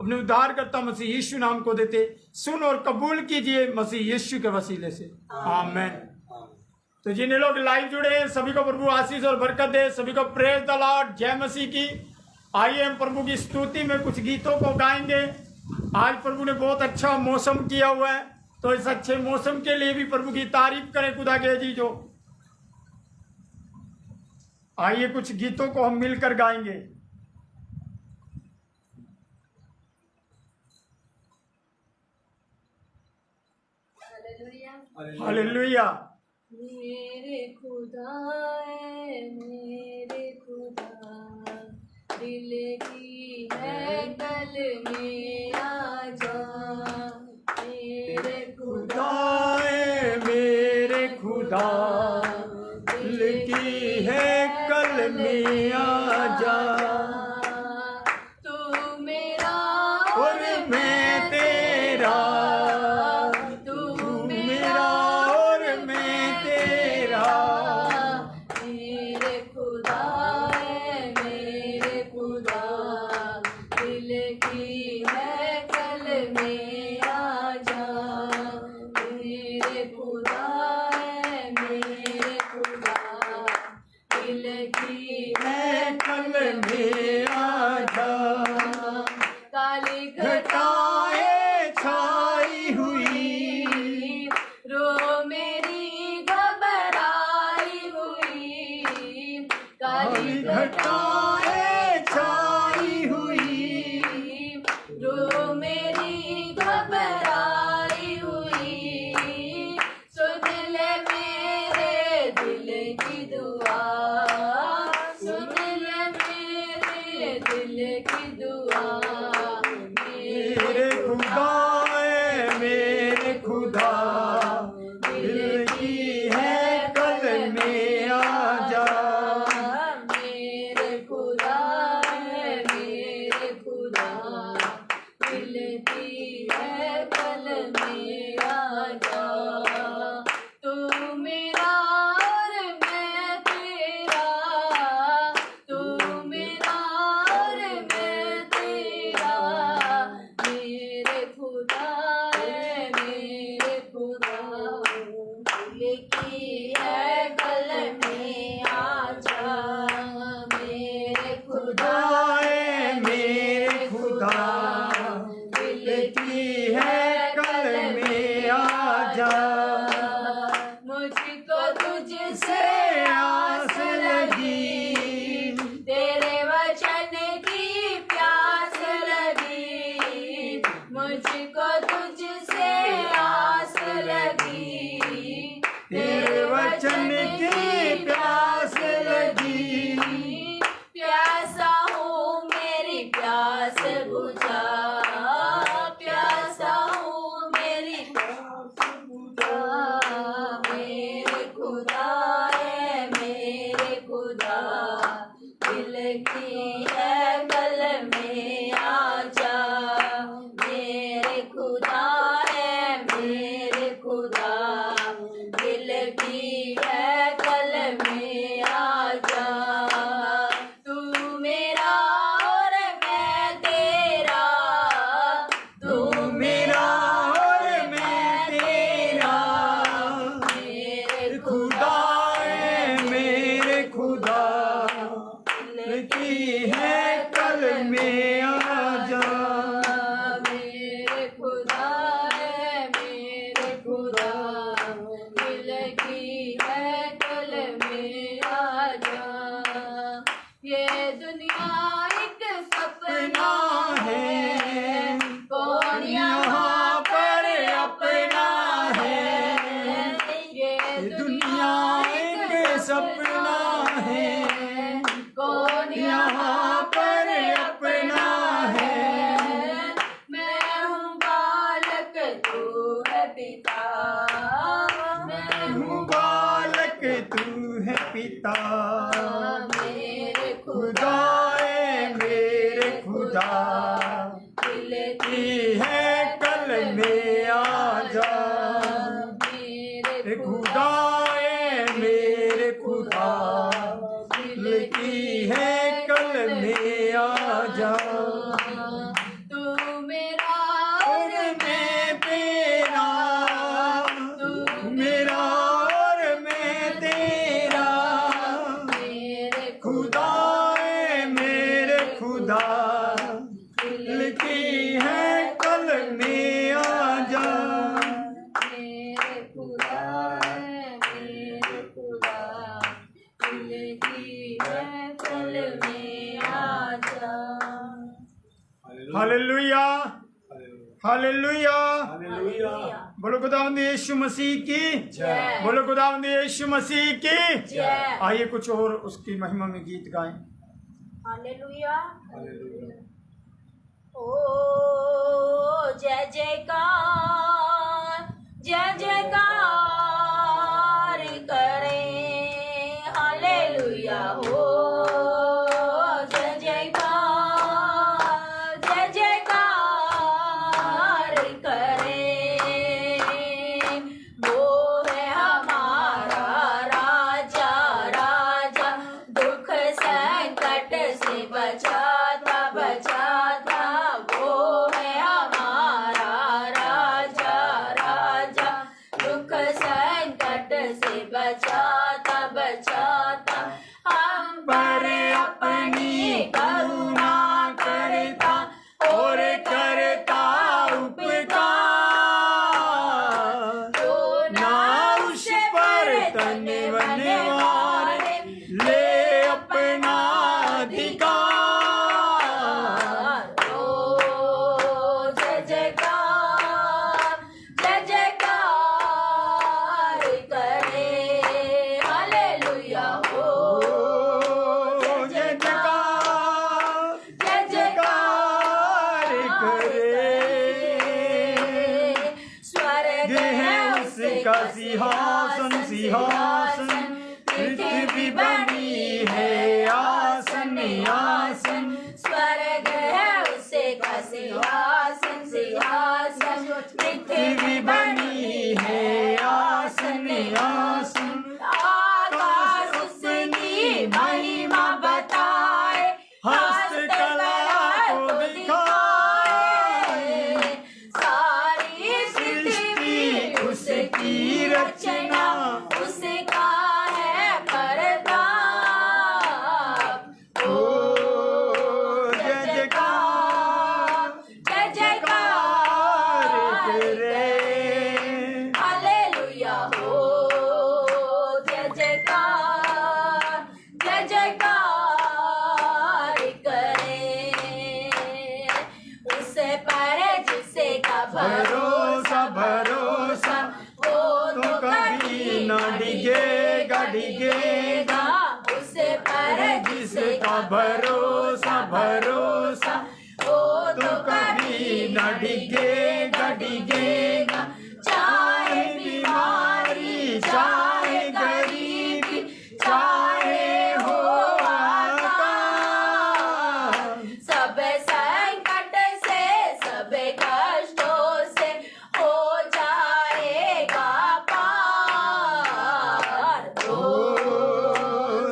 अपने उद्धारकर्ता मसीह यीशु नाम को देते सुन और कबूल कीजिए मसीह यीशु के वसीले से, आमीन। तो जिन्हें लोग लाइव जुड़े हैं सभी को प्रभु आशीष और बरकत दे, सभी को प्रेज द लॉर्ड, जय मसीह की। आइए हम प्रभु की स्तुति में कुछ गीतों को गाएंगे। आज प्रभु ने बहुत अच्छा मौसम किया हुआ है, तो इस अच्छे मौसम के लिए भी प्रभु की तारीफ करें खुदा के अजीजों। आइए कुछ गीतों को हम मिलकर गाएंगे। हालेलुया। मेरे खुदा है मेरे खुदा, दिल की है कल में आजा। मेरे खुदा खुदाए मेरे खुदा, दिल की है कल में आजा। तू मेरा और मैं तेरा, तू मेरा और मैं तेरा। मेरे खुदा है मेरे खुदा, दिल की है कल में आजा। मेरे खुदा है मेरे खुदा, दिल की है कल में आजा। काली घटाएं छाई हुई, रो मेरी घबराई हुई। काली घटाएं छाई हुई, रो मेरी घबराई हुई। सुन ले मेरे दिल की दुआ, सुन ले मेरे दिल की दुआ। मेरे खुदा है मेरे खुदा, दिल की है कल में आजा। मेरे खुदा है मेरे खुदा, दिल की है कल में आजा। तू मेरा और मैं तेरा, तू मेरा और मैं तेरा। मेरे खुदा है मेरे खुदा, दिल की है कल में आजा। मेरे खुदा खुदाए मेरे खुदा, दिल की है कल में आजा। मुझको तुझसे आस लगी, तेरे वचन की प्यास लगी। मुझको तुझसे आस लगी, तेरे वचन की प्यास लगी। प्यासा हूँ मेरी प्यास बुझा, प्यासा हूँ मेरी प्यास बुझा। मेरे खुदा है मेरे खुदा, दिल की है कल में आजा। मेरे खुदा है मेरे खुदा, दिल की है कल में आजा। तू मेरा और मैं तेरा, तू मेरा और मैं तेरा। मेरे खुदा है मेरे खुदा, दिल की है कल में आजा। मेरे खुदा है मेरे खुदा, दिल की है कल में आजा। ये दुनिया एक सपना है, कौन यहाँ पर अपना है। ये दुनिया एक सपना है, कौन यहाँ पर अपना है। मैं हूँ बालक तू है पिता, मैं हूँ बालक तू है पिता। मेरे खुदा है मेरे खुदा, दिल की है कल में आजा। मेरे खुदा है मेरे खुदा, दिल की है कल में आजा। तू हालेलुया। हालेलुया। बोलो खुदावंद यीशु मसीह की जय। बोलो खुदावंद यीशु मसीह की जय। आइए कुछ और उसकी महिमा में गीत गाएं। हालेलुया। हालेलुया। ओ जय जयकार, जय जयकार करें। हालेलुया। हो जय जयकार, जय जयकार करें। वो है हमारा राजा, राजा दुख संकट से बचाता बचाता। वो है हमारा राजा, राजा दुख संकट से बचाता बचाता। हम पर अपनी करुणा करता और करता उपकार। तो ना उस पर तन मन मारे, ले अपना अधिकार। ओ जय जयकार, जय जयकार करे। हालेलुया। हो जय जयकार, जय जयकार करे। स्वर्ग है उसका सिंहासन, सिंहासन पृथ्वी बनी है आसन, आसन। स्वर्ग है उसका सिंहासन, सिंहासन पृथ्वी बनी है आसन, आसन। आकाश उसकी महिमा बताए, हस्तकला को दिखाए। सारी पृथ्वी उसकी रचना, उसका है प्रताप। ओ जय जयकार, जय जयकार करे। हालेलुया। हो जय जयकार, जय जयकार करे। उस पर जिसे का भरोसा भरोसा वो तो कभी न डिगेगा डिगेगा। उस पर जिसका भरोसा भरोसा वो तो कभी न डिगेगा डिगेगा। चाहे बीमारी, चाहे गरीबी, चाहे हो आकाश। सब संकट से, सब कष्टों से हो जाएगा पार। ओ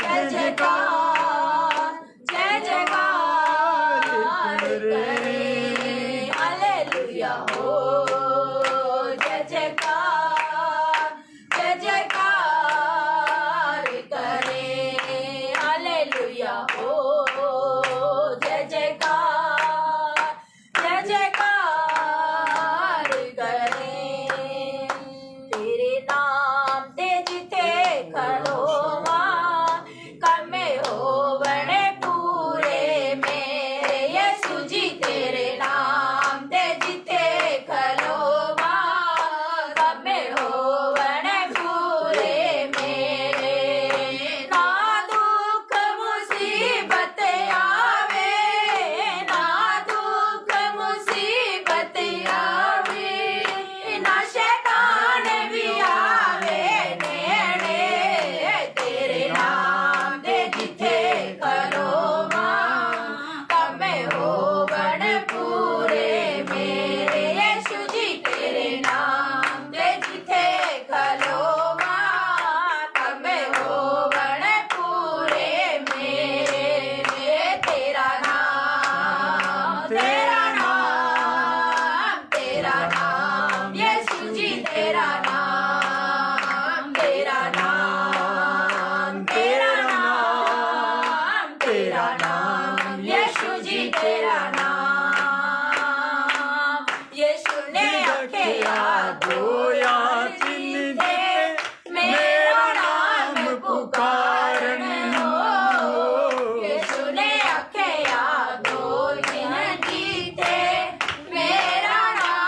जय जयकार, जय जयकार करे। हालेलुया। हो जय जयकार, जय जयकार करे। हालेलुया। हो जय जयकार, जय जयकार करे। तेरे नाम ते जिथे खड़ोवा, कमे हो बड़े पूरे मेरे यीशु जी। तेरे नाम ते जिथे खड़ोवा, कमे हो बड़े पूरे मेरे। ना दुख मुसीबत आवे, ना दुख मुसीबत आवे, ना शैतान भी आवे नेड़े। तेरे नाम दे जिथे खड़ोवा, कमे हो बड़ पूरे मेरे यीशु जी। तेरे नाम दे जिथे खड़ोवा, कमे हो बड़ पूरे मेरे। तेरा नाम, तेरा नाम, तेरा नाम यीशु जी। तेरा नाम, तेरा नाम, तेरा नाम, तेरा नाम यीशु जी। तेरा नाम यीशु ने अखेया धोया चिन्ह दे मेरा नाम पुकारन हो। यीशु ने अखेया दो दिन जीते, मेरा नाम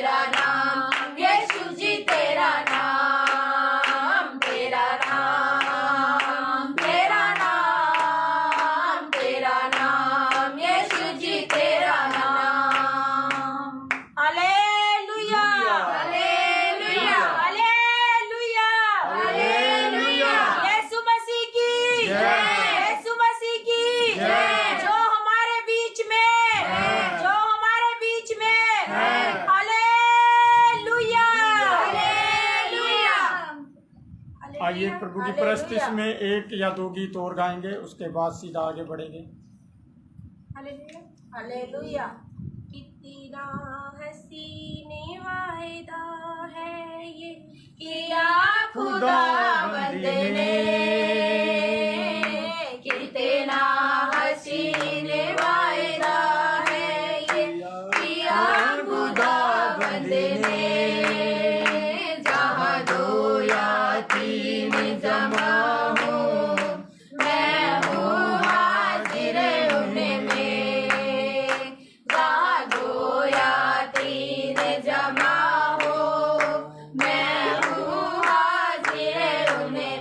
तेरा नाम यीशु जी तेरा नाम तेरा नाम तेरा नाम तेरा नाम यीशु जी तेरा नाम हालेलुया हालेलुया हालेलुया हालेलुया यीशु मसीह की जय। यीशु मसीह की जय। जो हमारे बीच में जो हमारे बीच में हालेलुया हालेलुया आइए प्रभु की प्रस्तुति में एक या दो गीत और गाएंगे, उसके बाद सीधा आगे बढ़ेंगे। हालेलुया कितना हसीन वायदा है ये किया खुदावंद ने कितना हसीन वायदा है ये किया खुदावंद ने जहाँ दो या तीन जमा हो मैं हूँ हाजिर उनमें जहाँ दो या तीन जमा हो मैं हूँ हाजिर उनमें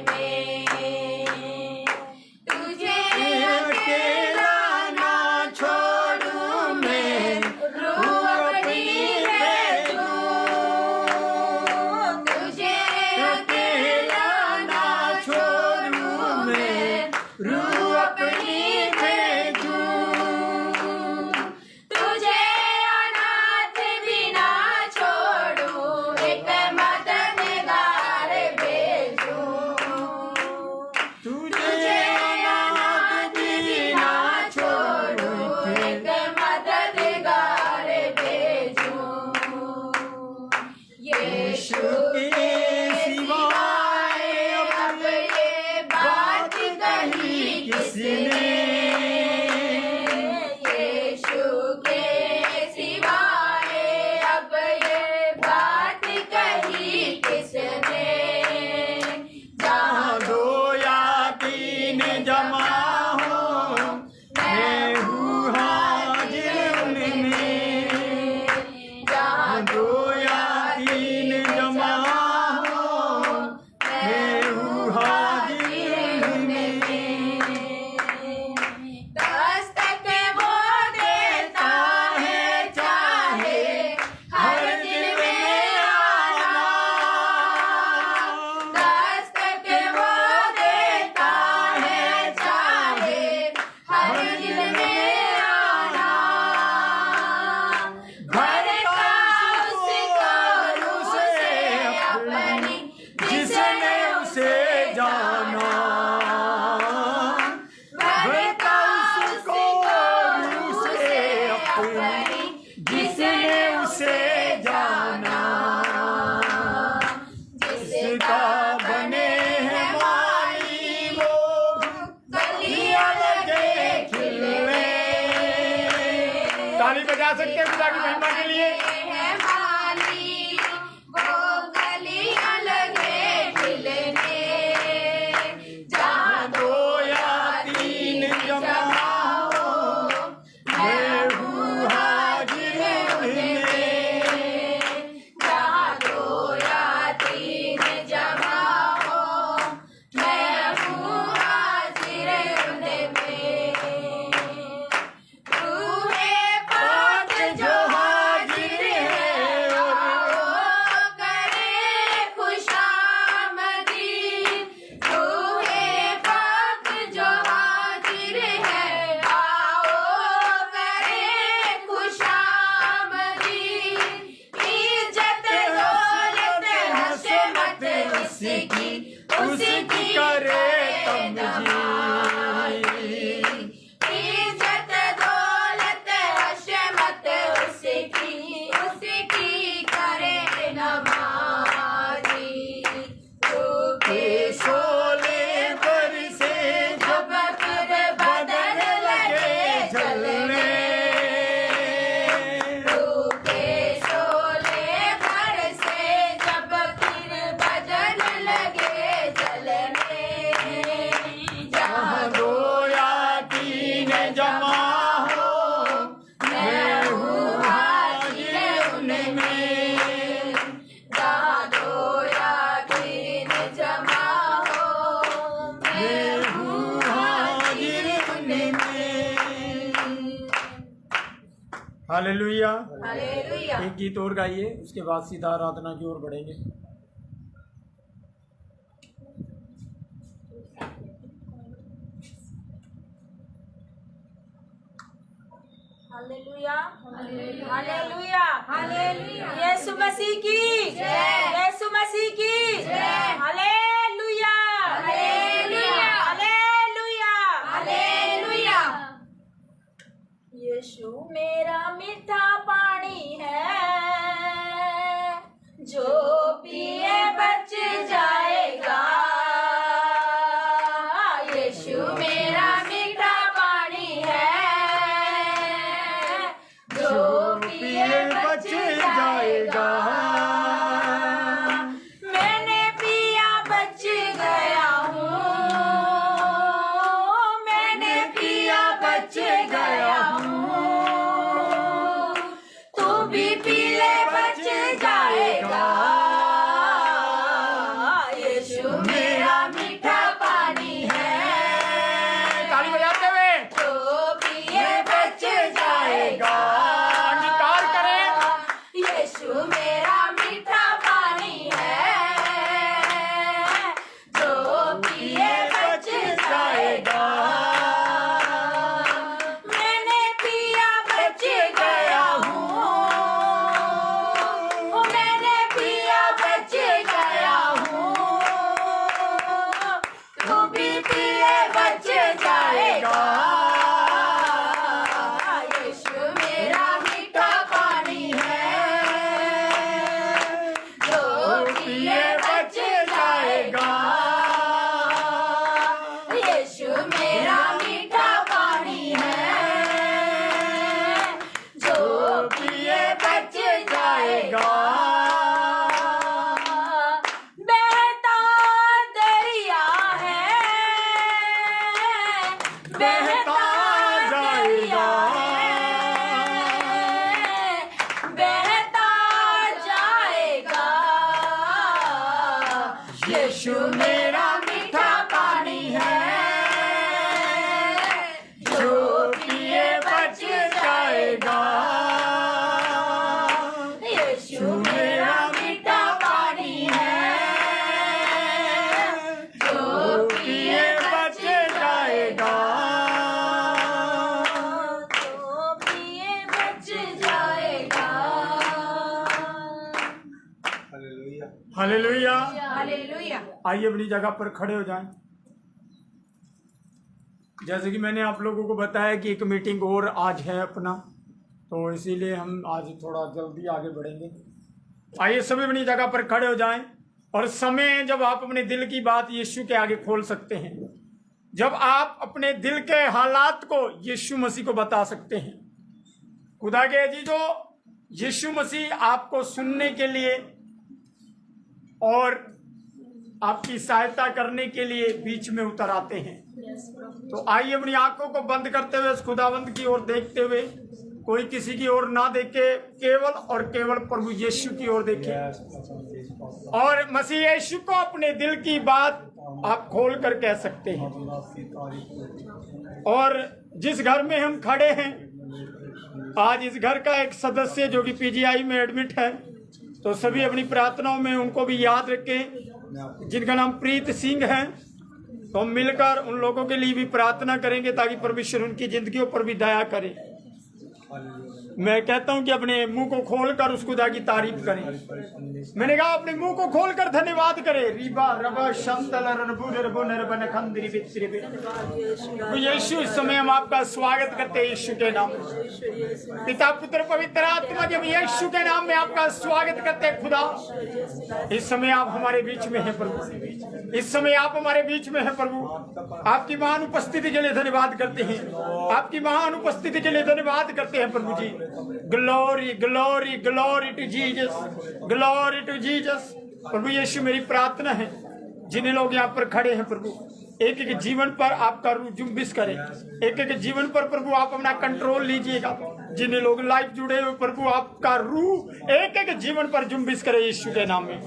तुझे अकेला ना छोड़ूं मैं, रूह अपनी भेजूं तुझे अकेला ना छोड़ूं मैं, रूह अपनी भेजूं। तुझे अनाथ भी ना छोड़ूं एक मददगार भेजूं तुझे अनाथ भी ना छोड़ूं, एक मददगार भेजूं यीशु के सिवाय अब ये बात कही किसने यीशु के सिवाय अब ये बात कही किसने जहाँ दो या तीन जमा हो मैं हूँ हाजिर उनमें, जहाँ दो या तीन जमा हो मैं हूँ हाजिर उनमें। दस्तक वो देता है चाहे हर दिल में आना दस्तक वो देता है चाहे हर दिल में आना घर का उसको उसे अपनी जिसने उसे जाना, भरता उसको उसे अपनी जिसने उसे जाना, जिसका बने हैं माली वो कलियां लगे खिलने ताली बजा सकते हैं खुदा की महिमा के लिए। है माली वो कलियां लगे खिलने जहाँ दो या तीन जमा हो मैं हूँ हाजिर उनमें, जहाँ दो या तीन जमा हो मैं हूँ हाजिर उनमें रूहे पाक जो हाजिर है आओ करे खुशामदी रूहे पाक जो हाजिर है आओ करे खुशामदी इज्जत दौलत हशमत उसकी उसकी करे तमजीद। इज्जत दौलत हशमत उसकी उसकी करे नमाज़ी रूखे शोले पर से जब फिर बदन लगे जलने रूखे शोले पर से जब फिर बदन लगे जलने हालेलुया। हालेलुया। एक गीत और गाइए, उसके बाद सीधा आराधना की ओर बढ़ेंगे। हालेलुया। हालेलुया। हालेलुया। यीशु मसीह की जय। यीशु मसीह की जय। हालेलुया। हालेलुया। हालेलुया। हालेलुया। यीशु मेरा मीठा पानी है, जो पिए बच जाएगा। यीशु मेरा मीठा पानी है, जो पिए बच जाएगा। मैंने पिया बच गया हूँ, मैंने पिया बच गया हूँ। तू भी पी ले बच जाएगा। यीशु मेरा मीठा पानी है, ताली बजाते हुए जो पिए बच जाएगा। अंगीकार करें। यीशु मेरा मीठा पानी है, जो पिए बच जाएगा। मैंने पिया बच गया हूँ, मैंने पिया बच गया हूँ। तू भी पिए बच जाएगा। यीशु मेरा मीठा पानी है, जो पिए बच जाएगा। यीशु मेरा मीठा पानी है, जो पिए बच जाएगा। बहता दरिया है, बहता दरिया है, बहता जाएगा। यीशु मेरा मीठा पानी है, जो पिए बच जाएगा। यीशु मेरा मीठा पानी है, जो पिए बच जाएगा। जो पिए बच जाएगा। हालेलुया। हालेलुया। हालेलुया। आइए अपनी जगह पर खड़े हो जाएं। जैसे कि मैंने आप लोगों को बताया कि एक मीटिंग और आज है अपना, तो इसीलिए हम आज थोड़ा जल्दी आगे बढ़ेंगे। आइए सभी अपनी जगह पर खड़े हो जाएं। और समय है जब आप अपने दिल की बात यीशु के आगे खोल सकते हैं, जब आप अपने दिल के हालात को यीशु मसीह को बता सकते हैं। खुदा के अजीजों, यीशु मसीह आपको सुनने के लिए और आपकी सहायता करने के लिए बीच में उतर आते हैं। तो आइए अपनी आंखों को बंद करते हुए उस खुदावंद की ओर देखते हुए, कोई किसी की ओर ना देखे, केवल और केवल प्रभु यीशु की ओर देखे और मसीह यीशु को अपने दिल की बात आप खोल कर कह सकते हैं। और जिस घर में हम खड़े हैं, आज इस घर का एक सदस्य जो कि पीजीआई में एडमिट है, तो सभी अपनी प्रार्थनाओं में उनको भी याद रखें, जिनका नाम प्रीत सिंह है। तो हम मिलकर उन लोगों के लिए भी प्रार्थना करेंगे ताकि परमेश्वर उनकी जिंदगियों पर भी दया करे। मैं कहता हूं कि अपने मुंह को खोलकर उस खुदा की तारीफ करें। मैंने कहा अपने मुंह को खोलकर धन्यवाद करें। रिबा रबा शंतल रबु रबु नरबन खंदरी बित्रि बे। तो यीशु, इस समय हम आपका स्वागत करते हैं यीशु के नाम में। पिता पुत्र पवित्र आत्मा, जब यीशु के नाम में आपका स्वागत करते हैं खुदा, इस समय आप हमारे बीच में हैं प्रभु। इस समय आप हमारे बीच में हैं प्रभु। आपकी महान उपस्थिति के लिए धन्यवाद करते हैं। आपकी महान उपस्थिति के लिए धन्यवाद करते हैं प्रभु जी। Glory glory glory to Jesus, glory to Jesus. प्रभु यीशु, मेरी प्रार्थना है जिन्हें लोग यहाँ पर खड़े हैं प्रभु, एक एक जीवन पर आपका रूह जुम्बिश करे। एक एक जीवन पर प्रभु आप अपना कंट्रोल लीजिएगा। जिन्हें लोग लाइव जुड़े हुए प्रभु, आपका रूह एक एक जीवन पर जुम्बिश करे यीशु के नाम में।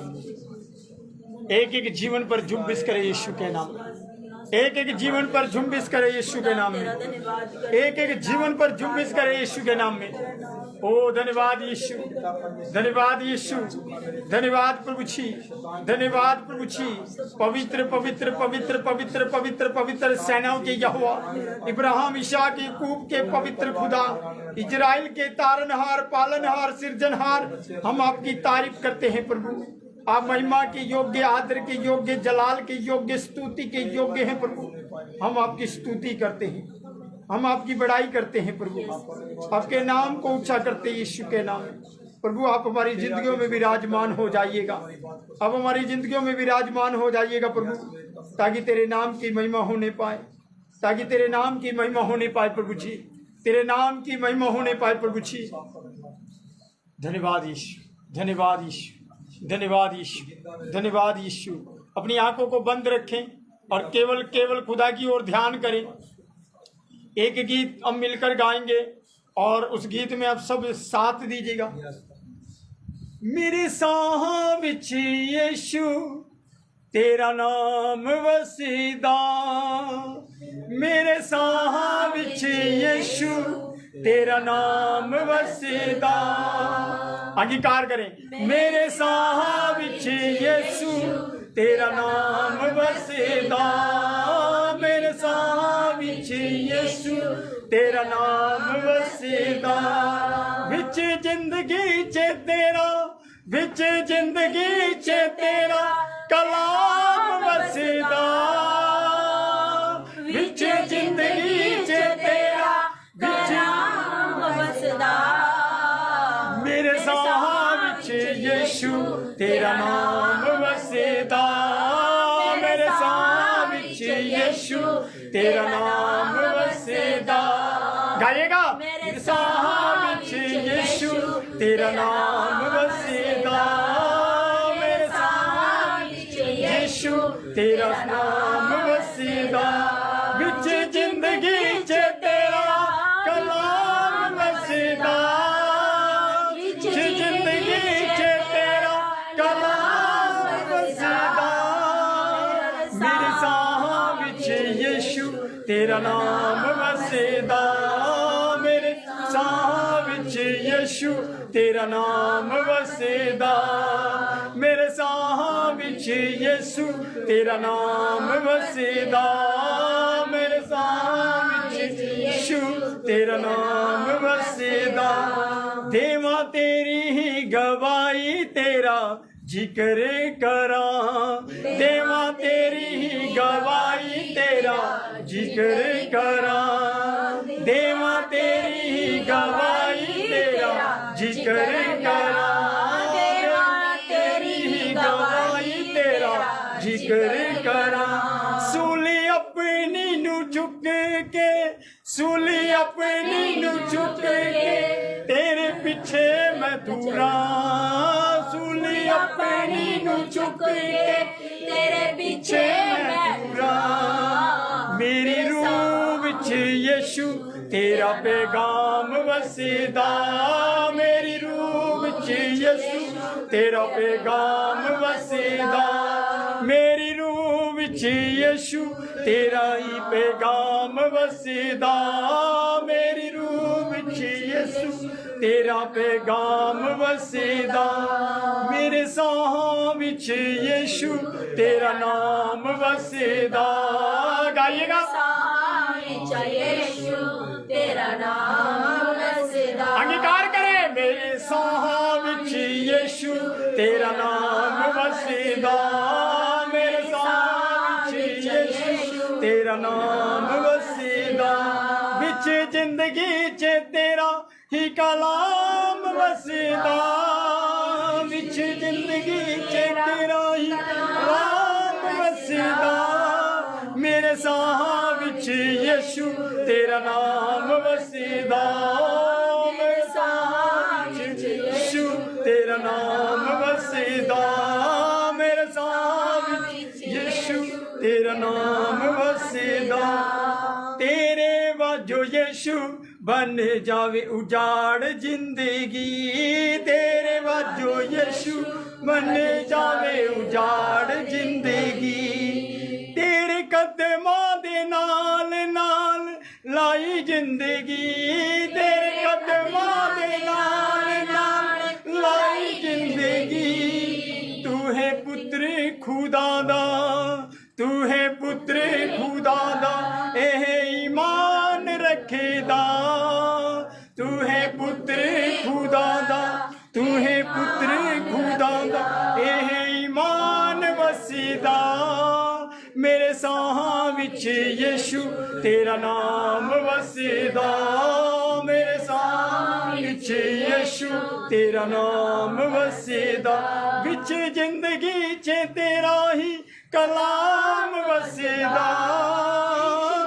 एक एक जीवन पर जुम्बिश करे यीशु के नाम में। एक एक जीवन पर जुम्बिश करे यीशु के नाम में। एक एक जीवन पर जुम्बिश करे यीशु के नाम में। ओ धन्यवाद यीशु, धन्यवाद यीशु, धन्यवाद प्रभु जी, धन्यवाद प्रभु जी। पवित्र पवित्र पवित्र पवित्र पवित्र पवित्र सेनाओं के यहोवा, इब्राहिम इसहाक याकूब के पवित्र खुदा, इजराइल के तारनहार पालनहार सिरजनहार, हम आपकी तारीफ करते हैं प्रभु। आप महिमा के योग्य, आदर के योग्य, जलाल के योग्य, स्तुति के योग्य हैं प्रभु। हम आपकी स्तुति करते हैं, हम आपकी बड़ाई करते हैं प्रभु। आपके नाम को ऊंचा करते हैं यीशु के नाम में। प्रभु आप हमारी जिंदगियों में विराजमान हो जाइएगा, अब हमारी जिंदगियों में विराजमान हो जाइएगा प्रभु, ताकि तेरे नाम की महिमा होने पाए, ताकि तेरे नाम की महिमा होने पाए प्रभु जी, तेरे नाम की महिमा होने पाए प्रभु जी। धन्यवाद यीशु, धन्यवाद यीशु, धन्यवाद यीशु, धन्यवाद यीशु। अपनी आंखों को बंद रखें और केवल केवल खुदा की ओर ध्यान करें। एक गीत हम मिलकर गाएंगे और उस गीत में आप सब साथ दीजिएगा। मेरे साह विच यीशु तेरा नाम वसीदा, मेरे साह विच यीशु तेरा नाम वसीदा। अंगीकार करें। मेरे साह विच यीशु तेरा नाम वसीदा, मेरे साह विच यीशु तेरा नाम वसीदा। विच जिंदगी च तेरा, विच जिंदगी च तेरा कलाम वसीदा, विच जिंदगी च तेरा विच वसदा। मेरे साह विच यीशु तेरा नाम वसीदा, मेरे साह विच यीशु तेरा नाम वसीदा। गाइएगा। मेरे साह विच यीशु तेरा नाम वसीदा, मेरे साह विच यीशु तेरा नाम वसीदा। विच जिंदगी च तेरा कलाम वसीदा, विच जिंदगी च तेरा कलाम वसीदा। मेरे साह विच यीशु तेरा नाम वसीदा, मेरे साह विच यीशु तेरा नाम वसीदा, मेरे साह विच यीशु तेरा नाम वसीदा, मेरे साह विच यीशु तेरा नाम वसीदा। देवा तेरी ही गवाही तेरा जिक्र करा, देवा तेरी ही गवाही तेरा जिक्र करा, देवा तेरी ही गवाही तेरा जिक्र करा, देवा तेरी ही गवाही तेरा जिक्र करा। सूली अपनी नु चुक के, सूली अपनी नु चुक के तेरे पीछे मैं दूरा, सूली अपनी नु चुक के तेरे पीछे मैं दूरा। मेरी रूह विच यीशु तेरा पैगाम वसीदा, मेरी रूह विच यीशु तेरा पैगाम वसीदा, मेरी रूह विच यीशु तेरा ही पैगाम वसीदा, मेरी रूह विच यीशु तेरा पैगाम वसीदा। मेरे साह विच यीशु तेरा नाम वसीदा। गाइएगा। यीशु तेरा नाम वसीदा। अंगीकार करें। मेरे साह विच यीशु तेरा नाम वसीदा, मेरे साह विच यीशु तेरा नाम वसीदा। विच जिंदगी च तेरा ही कलाम वसीदा, विच जिंदगी च तेरा ही कलाम वसीदा। मेरे साह विच यीशु तेरा नाम वसीदा, मेरे साह विच यीशु तेरा नाम वसीदा, मेरे साह विच यीशु तेरा नाम वसीदा। तेरे वाजो यीशु बन जावे उजाड़ जिंदगी, तेरे वाजो यीशु बन जावे उजाड़ जिंदगी। तेरे कदमां दे नाल नाल लाई जिंदगी, तेरे कदमां दे नाल खुदा दा, तू है पुत्र खुदा दा, एह ईमान रखेदा। तू है पुत्र खुदा दा, तू है पुत्र खुदा दा, एह ईमान वसीदा। मेरे साहां विच यीशु तेरा नाम वसीदा। मेरे साहां विच यीशु तेरा नाम वसीदा। विच जिंदगी च तेरा ही कलाम वसीदा।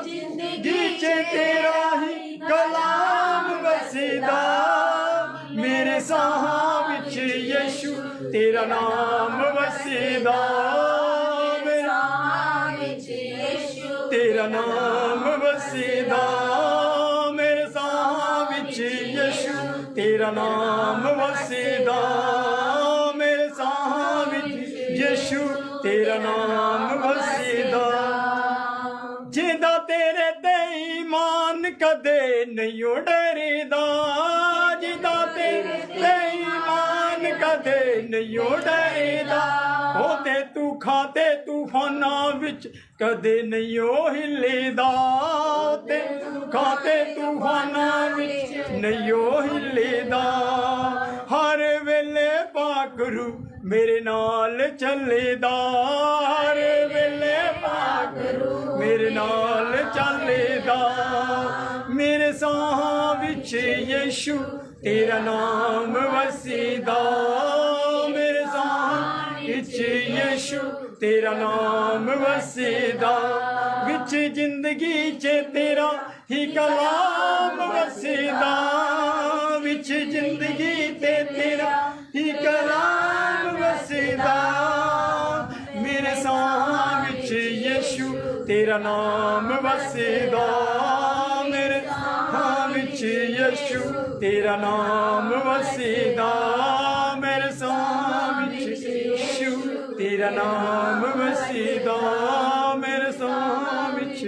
जिंदगी च तेरा ही कलाम वसीदा। मेरे साहां विच यीशु तेरा नाम वसीदा। तेरा नाम वसीदा। मेरे साहां विच यीशु तेरा नाम वसीदा। मेरे साहां विच यीशु तेरा नाम वसीदा। जिंदा तेरे ते ईमान कदे नहीं डरेदा। जिंदा तेरे ते ईमान कदे नहीं डरेदा। होते तू खाते तूफाना विच कदे नहीं हिलेदा। ते खाते तूफाना विच नहीं हिलेदा। हर वेले पाकरू मेरे नाल चलेदा। हर वेले पाकरू मेरे नाल चलेदा। मेरे साहां विच यीशु तेरा नाम वसीदा। मेरे साहां विच यीशु तेरा नाम वसीदा। विच जिंदगी च तेरा ही कलाम वसीदा। विच जिंदगी ते तेरा ही कलाम वसीदा। मेरे साहां विच यीशु तेरा नाम वसीदा। मेरे साहां विच यीशु तेरा नाम वसीदा। मेरे साहां विच यीशु तेरा नाम वसीदा। मेरे साहां विच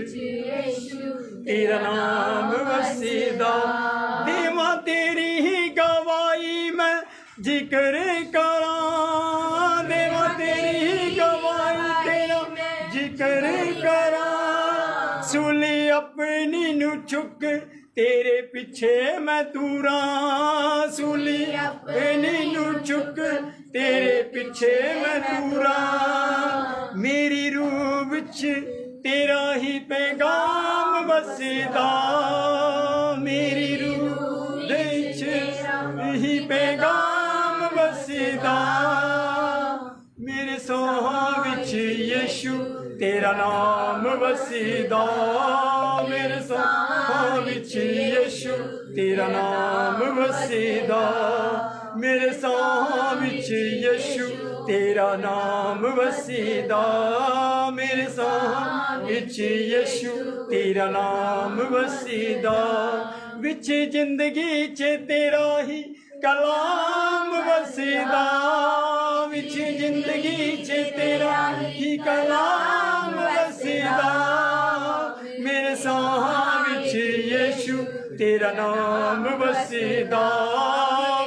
तेरा नाम वसीदा। देवा तेरी ही गवाही मैं जिक्र करा। देवा तेरी ही गवाही तेरा जिक्र करा। सूली अपनी नु चुक तेरे पीछे मैं तूरा। सूली अपनी नु चुक तेरे पीछे मैं तूरा। मेरी रूह विच तेरा ही पैगाम वसीदा। मेरी रूह विच ही पैगाम वसीदा। मेरे साहां विच यीशु तेरा नाम वसीदा। मेरे साहां विच यीशु तेरा नाम वसीदा। मेरे साहां विच यीशु तेरा नाम वसीदा। मेरे साहां विच यीशु तेरा नाम वसीदा। विच जिंदगी च तेरा ही कलाम वसीदा। विच जिंदगी च तेरा ही कलाम वसीदा। मेरे साहां विच यीशु तेरा नाम वसीदा।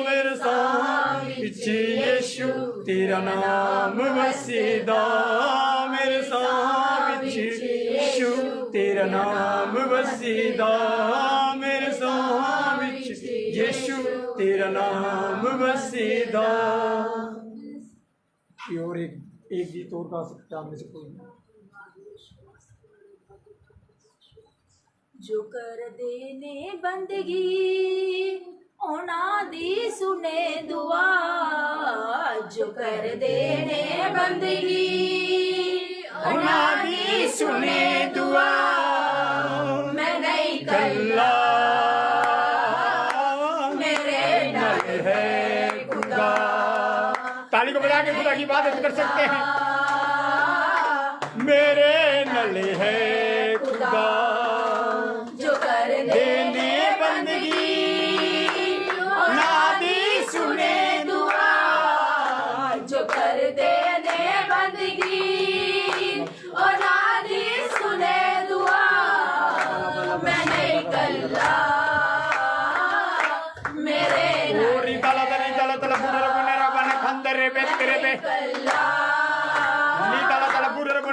मेरे साहां विच यीशु तेरा नाम वसीदा। मेरे साहां विच यीशु तेरा नाम वसीदा। मेरे साहां विच यीशु तेरा नाम वसीदा। और एक गीत और गा सकते हैं आप में से कोई? जो कर देने बंदगी ओना दी सुने दुआ। जो कर देने बंदगी ओना दी सुने दुआ। मैं नहीं कल्ला मेरे नाल है खुदा। ताली को बजा के खुदा की इबादत कर सकते हैं। मेरे नले है खुदा। जो कर देने बंदगी नादी सुने दुआ। जो कर देने बंदगी और नादी सुने दुआ। मैं नहीं कल्ला मेरे तला तला तला तला पुनरा पुनरा बन खंदर रे बे तेरे बे। कल्ला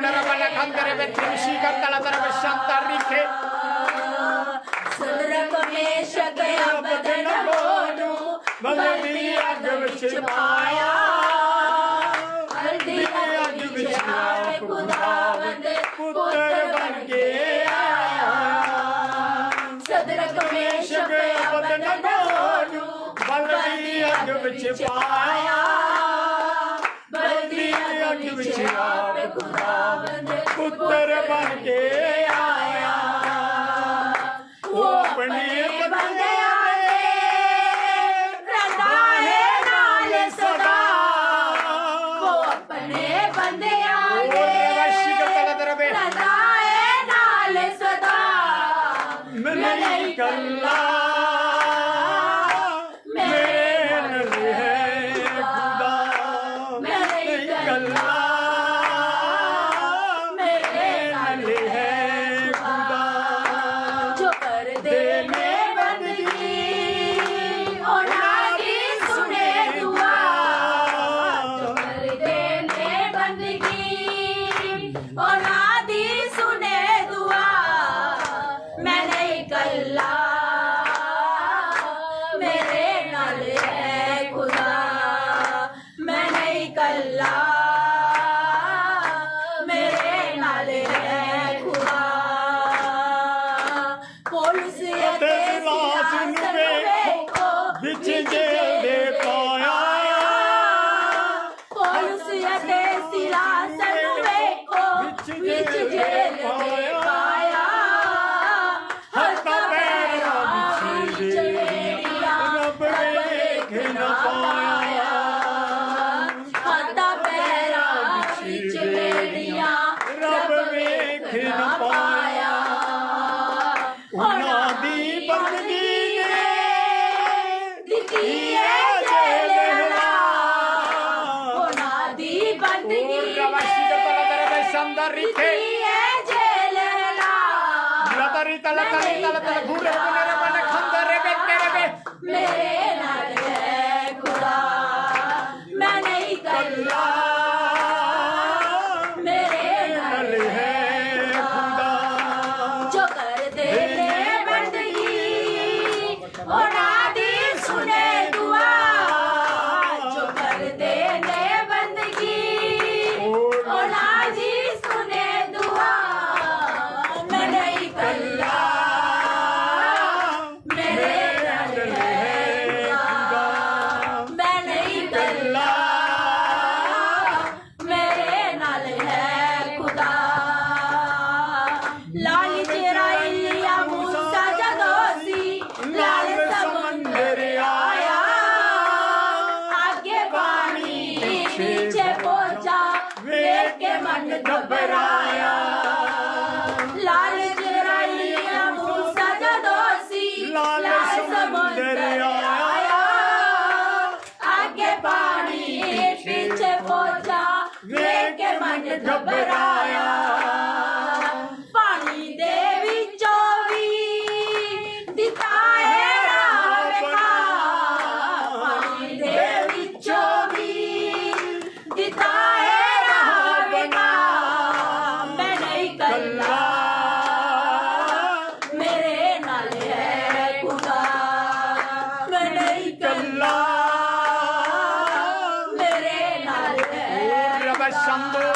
bunara bala kandere betrishi kartala tarab shanta rike सदरक में शकया बदन बोलू बल्दी अग विच पाया बल्दी अग विच आए खुदावंद पुत्र बन के आया सदरक में शकया बदन बोलू बल्दी अग विच पाया बल्दी अग विच आए खुदावंद पुत्र बन के आया वो अपने बंदियां रहता है नाल सदा वो अपने बंदियां रहता है नाल सदा मेरी गल्ला मेरे नल है खुदा मेरी गल्ला मेरे नल है खुदा जो कर देने बंदगी और की सुने दुआ जो कर देने बंदगी और आदि सुने दुआ मैं नहीं कल्ला मेरे नाल है खुदा मैं नहीं कल्ला मेरे नाल है खुदा पुलिस ते लाश नूं वेखो विच जेल दे पाया पुलिस ते सिलास नूं वेखो विच जेल दे पाया हत्ता पैरा विच बेड़ियां रब वेख न पाया हत्ता पैरा विच बेड़ियां रब वेख न पाया उन्हां दी बंदगी ने दित्ती है जेलना उन्हां दी बंदगी Sandarite, दित्ती है जेलना latari tala gure bunere bana khandare be मेरे नाल है खुदा मैं नहीं कल्ला मेरे नाल नल है खुदा जो कर देने बंदगी और आदि सुने दुआ जो कर देने बंदगी और आदि सुने दुआ मैं नहीं कल्ला मेरे नाल है खुदा मैं नहीं कल्ला मेरे नाल है खुदा लाल इजराइलिया मूसा जदोसी लाल समंदर आया आगे पानी पीछे पहुंचा देख के मन घबराया लाल इजराइलिया मूसा जदोसी लाल समंदर आया आगे पानी पीछे पहुंचा देख के मन घबराया पानी दे विचों भी दिता है राह विखा पानी दे विचों भी दिता है राह विखा मैं नहीं कल्ला मेरे नाल है खुदा मैं नहीं कल्ला मेरे नाल है रब शंभो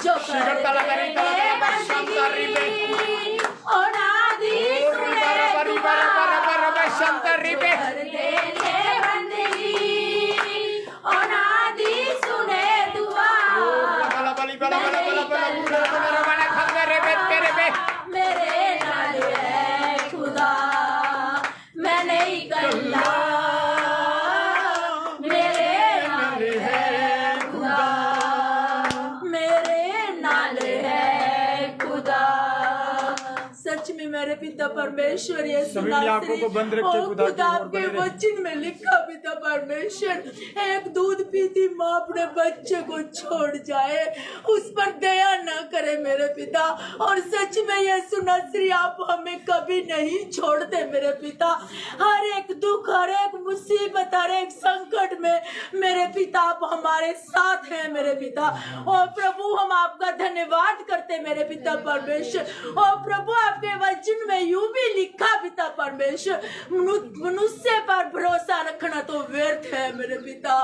जो शिगर तला करी तला शंता रिबे ओनादी सुने दुआ रब शंता रिबे कर देने बंदगी ओनादी सुने दुआ bala bunara bana khandare be मेरे नाल है खुदा मैं नहीं कल्ला मेरे नाल है खुदा मेरे नाल है खुदा सच में में मेरे पिता परमेश्वर ये सभी अपनी आंखों को बंद रखे, खुदा की खुदा ओर आपके बने रहे। वचन में लिखा पिता परमेश्वर एक दूध पीती माँ अपने बच्चे को छोड़ जाए, उस पर दया न करे मेरे पिता। और सच में यीशु नासरी आप हमें कभी नहीं छोड़ते मेरे पिता। हर एक दुख, हर एक मुसीबत, हर एक संकट में मेरे पिता आप हमारे साथ हैं मेरे पिता। और प्रभु हम आपका धन्यवाद करते मेरे पिता परमेश्वर। और प्रभु आपके वचन में यूं भी लिखा पिता परमेश्वर, मनुष्य पर भरोसा रखना तो व्यर्थ है मेरे पिता।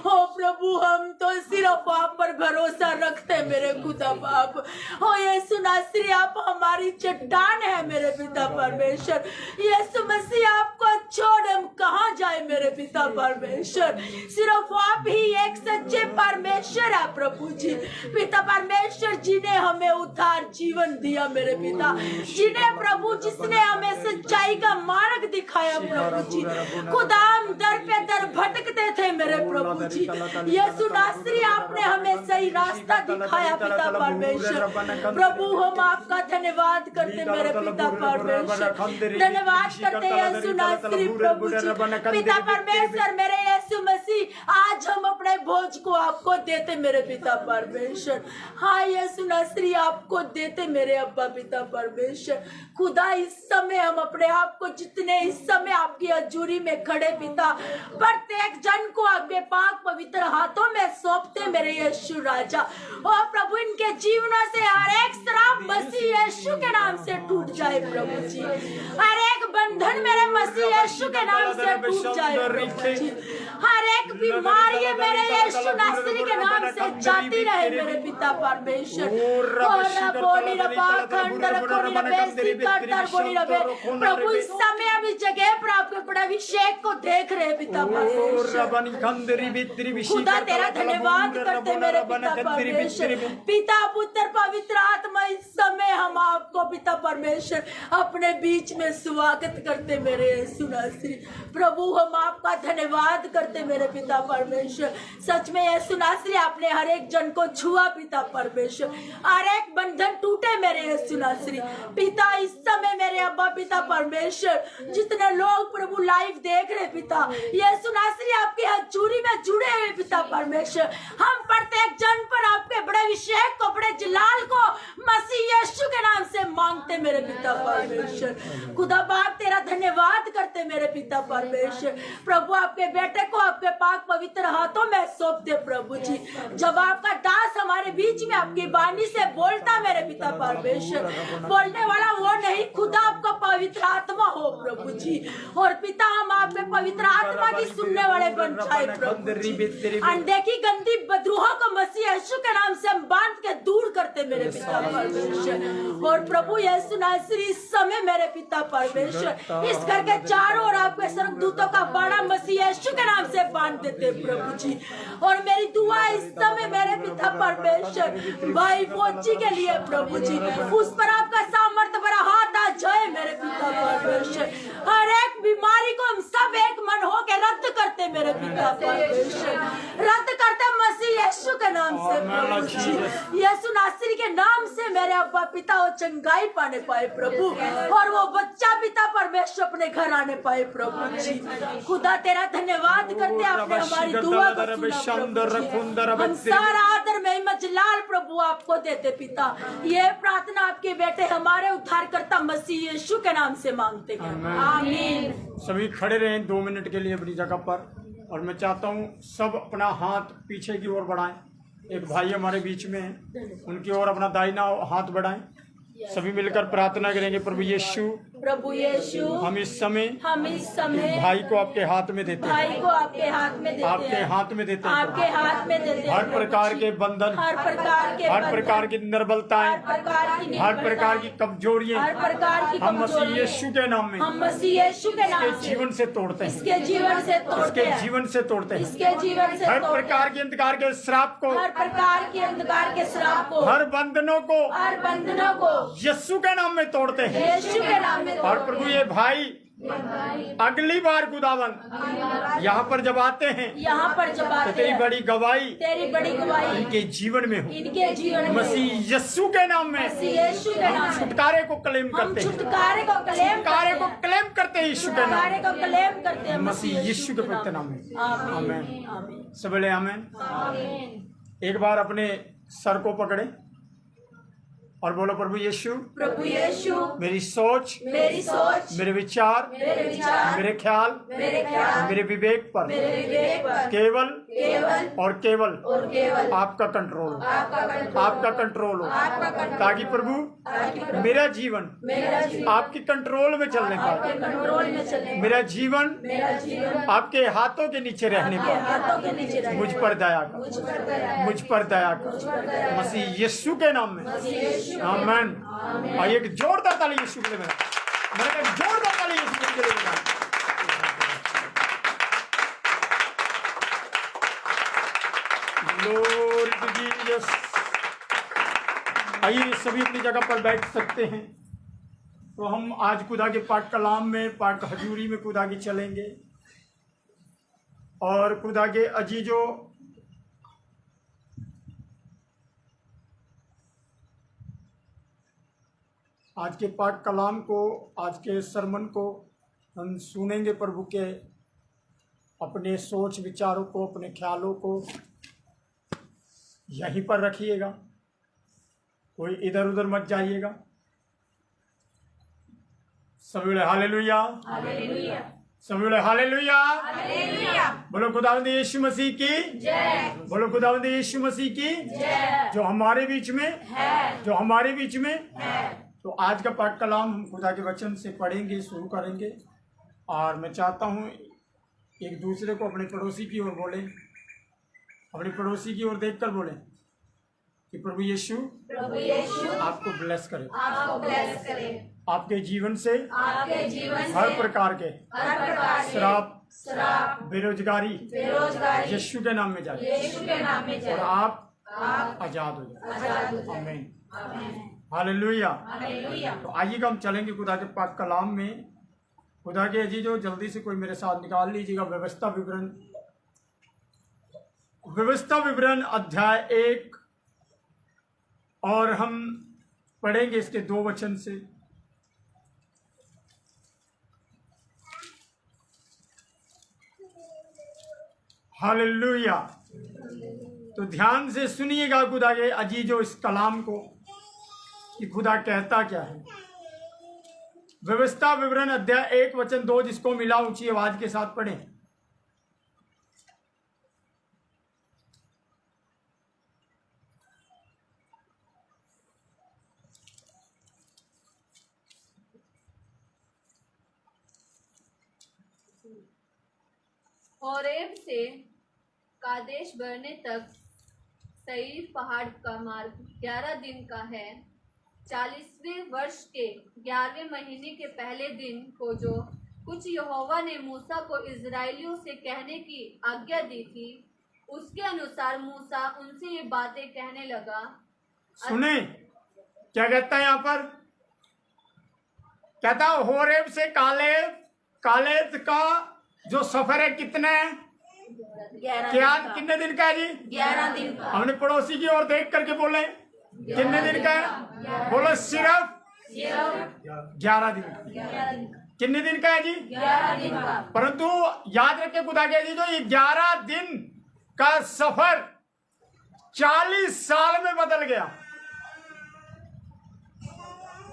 ओ प्रभु हम तो सिर्फ आप पर भरोसा रखते मेरे खुदा बाप। ओ यीशु नासरी आप हमारी चट्टान है मेरे पिता परमेश्वर। यीशु मसीह आपको छोड़ हम कहाँ जाए मेरे पिता परमेश्वर। सिर्फ आप ही एक सच्चे परमेश्वर है प्रभु जी। पिता परमेश्वर जिन्हें हमें उद्धार जीवन दिया मेरे पिता, जिन्हें प्रभु जिसने हमें सच्चाई का मार्ग दिखाया प्रभु जी। खुदा हम दर पे दर भटकते थे मेरे प्रभु जी, यीशु नासरी आपने हमें सही रास्ता दिखाया पिता परमेश्वर। प्रभु हम आपका धन्यवाद करते मेरे पिता परमेश्वर, धन्यवाद करते यीशु नासरी प्रभु जी। पिता परमेश्वर मेरे यीशु मसीह आज हम अपने बोझ को आपको देते मेरे पिता परमेश्वर। हाँ यीशु नासरी आपको देते मेरे अब्बा पिता परमेश्वर। खुदा इस समय हम अपने आप को जितने इस समय आपकी हजूरी में खड़े पिता, प्रत्येक जन को आपके पाक पवित्र हाथों में सौंपते मेरे यीशु राजा। और प्रभु इनके जीवनों से हर एक श्राप मसीह यीशु के नाम से टूट जाए प्रभु जी। हर एक बंधन मेरे मसीह यीशु के नाम से टूट जाए प्रभु जी। हर एक बीमारी मेरे यीशु नासरी के नाम से जाती रहे मेरे पिता परमेश्वर। प्रभु इस समय अभी जगह पर आपके बड़ा अभिषेक को देख रहे पिता परमेश्वर। खुदा तेरा धन्यवाद करते मेरे पिता परमेश्वर। पिता पुत्र पवित्र आत्मा इस समय हम आपको पिता परमेश्वर अपने बीच में स्वागत करते मेरे यीशु नासरी। प्रभु हम आपका धन्यवाद करते मेरे पिता परमेश्वर। सच में यीशु नासरी आपने हर एक जन को छुआ पिता परमेश्वर, हर एक बंधन टूटे मेरे यीशु नासरी। पिता इस समय मेरे अब्बा पिता परमेश्वर जितने लोग प्रभु लाइव देख रहे पिता, यीशु नासरी आपकी हजूरी में जुड़े हुए पिता परमेश्वर, हम प्रत्येक जन पर आपके बड़े अभिषेक को, बड़े जलाल को मसीह यीशु के नाम से मांगते मेरे पिता परमेश्वर। खुदा बाप तेरा धन्यवाद करते मेरे पिता परमेश्वर। प्रभु आपके बेटे को आपके पाक पवित्र हाथों में सौंपते प्रभु जी। जब आपका दास हमारे बीच में आपकी वाणी से बोलता मेरे पिता परमेश्वर, बोलने वाला वो नहीं खुदा आपका पवित्र आत्मा हो प्रभु जी। और पिता हम आपके पवित्र आत्मा की सुनने वाले बन जाए प्रभु जी। अनदेखी गंदी बदरूहों को मसीह यीशु के नाम से हम बांध के दूर करते मेरे पिता परमेश्वर। और प्रभु यीशु नासरी इस समय मेरे पिता परमेश्वर इस घर के चारों ओर आपके स्वर्गदूतों का बाड़ा मसीह यीशु के नाम से बांध देते प्रभु जी। और मेरी दुआ इस समय मेरे पिता परमेश्वर भाई फौजी के लिए प्रभु जी, उस पर आपका सामर्थ्य बड़ा हाथ आ जाए मेरे पिता परमेश्वर। हर एक बीमारी को हम सब एक मन हो के रद्द करते मेरे पिता परमेश्वर, रद्द करते मसीह यीशु के नाम से प्रभु जी। यीशु नासरी के नाम से मेरे अब्बा पिता वो चंगाई पाने पाए प्रभु, और वो बच्चा पिता परमेश्वर अपने घर आने पाए प्रभु जी। खुदा तेरा धन्यवाद करते आपने हमारी दुआ को सुना प्रभु जी। हम सारा आदर महिमा जलाल प्रभु आपको देते पिता। ये प्रार्थना आपके बेटे हमारे उद्धारकर्ता मसीह यीशु के नाम से मांगते हैं, आमीन। सभी खड़े रहें 2 मिनट के लिए अपनी जगह पर, और मैं चाहता हूँ सब अपना हाथ पीछे की ओर बढ़ाएं। एक भाई हमारे बीच में है, उनकी ओर अपना दाहिना हाथ बढ़ाएं। सभी मिलकर प्रार्थना करेंगे। प्रभु यीशु, प्रभु यीशु हम इस समय भाई को आपके हाथ में देते हैं, भाई को आपके हाथ में देते हैं, आपके हाथ में देते हैं, आपके हाथ में देते हैं। हर प्रकार के बंधन, हर प्रकार की निर्बलताएं, हर प्रकार की कमजोरियां, हर प्रकार की हम मसीह यीशु के नाम में, हम मसीह यीशु के नाम से जीवन से तोड़ते हैं, इसके जीवन से तोड़ते हैं, जीवन से तोड़ते हैं, इसके जीवन से हर प्रकार के अंधकार के श्राप को, हर प्रकार के अंधकार के श्राप को, हर बंधनों को को यीशु के नाम में तोड़ते हैं। यीशु के नाम में और प्रभु ये भाई अगली बार खुदावन यहाँ पर जब आते हैं यहाँ पर जब तो आते तेरी हैं बड़ी गवाही तेरी बड़ी गवाही इनके जीवन में हो। इनके जीवन में मसीह यीशु के नाम में मसीह यीशु के नाम में छुटकारे को क्लेम हम करते हैं, छुटकारे को क्लेम छुटकारे को क्लेम करते हैं यीशु के नाम छुटकारे में, को क्लेम करते हैं मसीह यीशु के पवित्र नाम में। आमीन आमीन। आमीन सब बोले आमीन। आमीन। एक बार अपने सर को पकड़े और बोलो, प्रभु यीशु प्रभु यीशु मेरी सोच, मेरी सोच मेरे विचार, मेरे विचार मेरे ख्याल, मेरे विवेक पर मेरे विवेक पर केवल केवल केवल और केवल आपका कंट्रोल हो, आपका कंट्रोल हो, कंट्रोल ताकि प्रभु मेरा जीवन मेरा जीवन आपके कंट्रोल में चलने आपके पाए, कंट्रोल में चले मेरा जीवन मेरा जीवन आपके हाथों के नीचे रहने आपके पाए। हाथों के नीचे रहे मुझ पर दया कर, मुझ पर दया मुझ पर दया कर, मसीह यीशु के नाम में। आमीन। और एक जोरदार ताली यीशु के लिए मेरा एक जोरदार ताली यीशु के लिए मेरा। Lord Jesus। आइए सभी अपनी जगह पर बैठ सकते हैं। तो हम आज खुदा के पाक कलाम में, पाक हजूरी में खुदा की चलेंगे और खुदा के अजीजों, आज के पाक कलाम को, आज के सरमन को हम सुनेंगे। प्रभु के अपने सोच विचारों को, अपने ख्यालों को यहीं पर रखिएगा, कोई इधर उधर मत जाइएगा। सभी बोले हालेलुया, हालेलुया सभी बोले हालेलुया। हालेलुया। बोलो खुदावंद यीशु मसीह की जय। बोलो खुदावंद यीशु मसीह की जय। जो हमारे बीच में है जो हमारे बीच में। है। तो आज का पाठ कलाम हम खुदा के वचन से पढ़ेंगे, शुरू करेंगे। और मैं चाहता हूँ एक दूसरे को अपने पड़ोसी की ओर बोले, अपने पड़ोसी की ओर देखकर बोले कि प्रभु यीशु आपको ब्लेस करे, आपको ब्लेस करे, आपके जीवन से आपके जीवन हर से प्रकार के हर प्रकार के श्राप, बेरोजगारी बेरोजगारी यीशु के नाम में जाए यीशु के नाम में और जाए, आप आजाद हो जाए। आजाद हो जाए। आमीन। आमीन। हालेलुया। हालेलुया। तो आइएगा हम चलेंगे खुदा के पाक कलाम में। खुदा के अजीजों, जल्दी से कोई मेरे साथ निकाल लीजिएगा व्यवस्था विवरण अध्याय 1 और हम पढ़ेंगे इसके 2 वचन से। हालेलुया। तो ध्यान से सुनिएगा खुदा के अजीजों इस कलाम को कि खुदा कहता क्या है। व्यवस्था विवरण अध्याय 1 वचन 2, जिसको मिला ऊंची आवाज के साथ पढ़ें। होरेब से कादेश बरने तक सईर पहाड़ का मार्ग 11 दिन का है। 40वें वर्ष के 11वें महीने के पहले दिन को जो कुछ यहोवा ने मूसा को इजराइलियों से कहने की आज्ञा दी थी, उसके अनुसार मूसा उनसे ये बातें कहने लगा। सुने क्या कहता है यहाँ पर? कहता होरेब से कालेब का जो सफर है कितने है? क्या कितने दिन का है जी? 11 दिन का। हमने पड़ोसी की ओर देख करके बोले कितने दिन का है? बोलो सिर्फ 11 दिन का। कितने दिन का है जी? 11 दिन का। परंतु याद रखे खुदा के जी, जो ये 11 दिन का सफर 40 साल में बदल गया।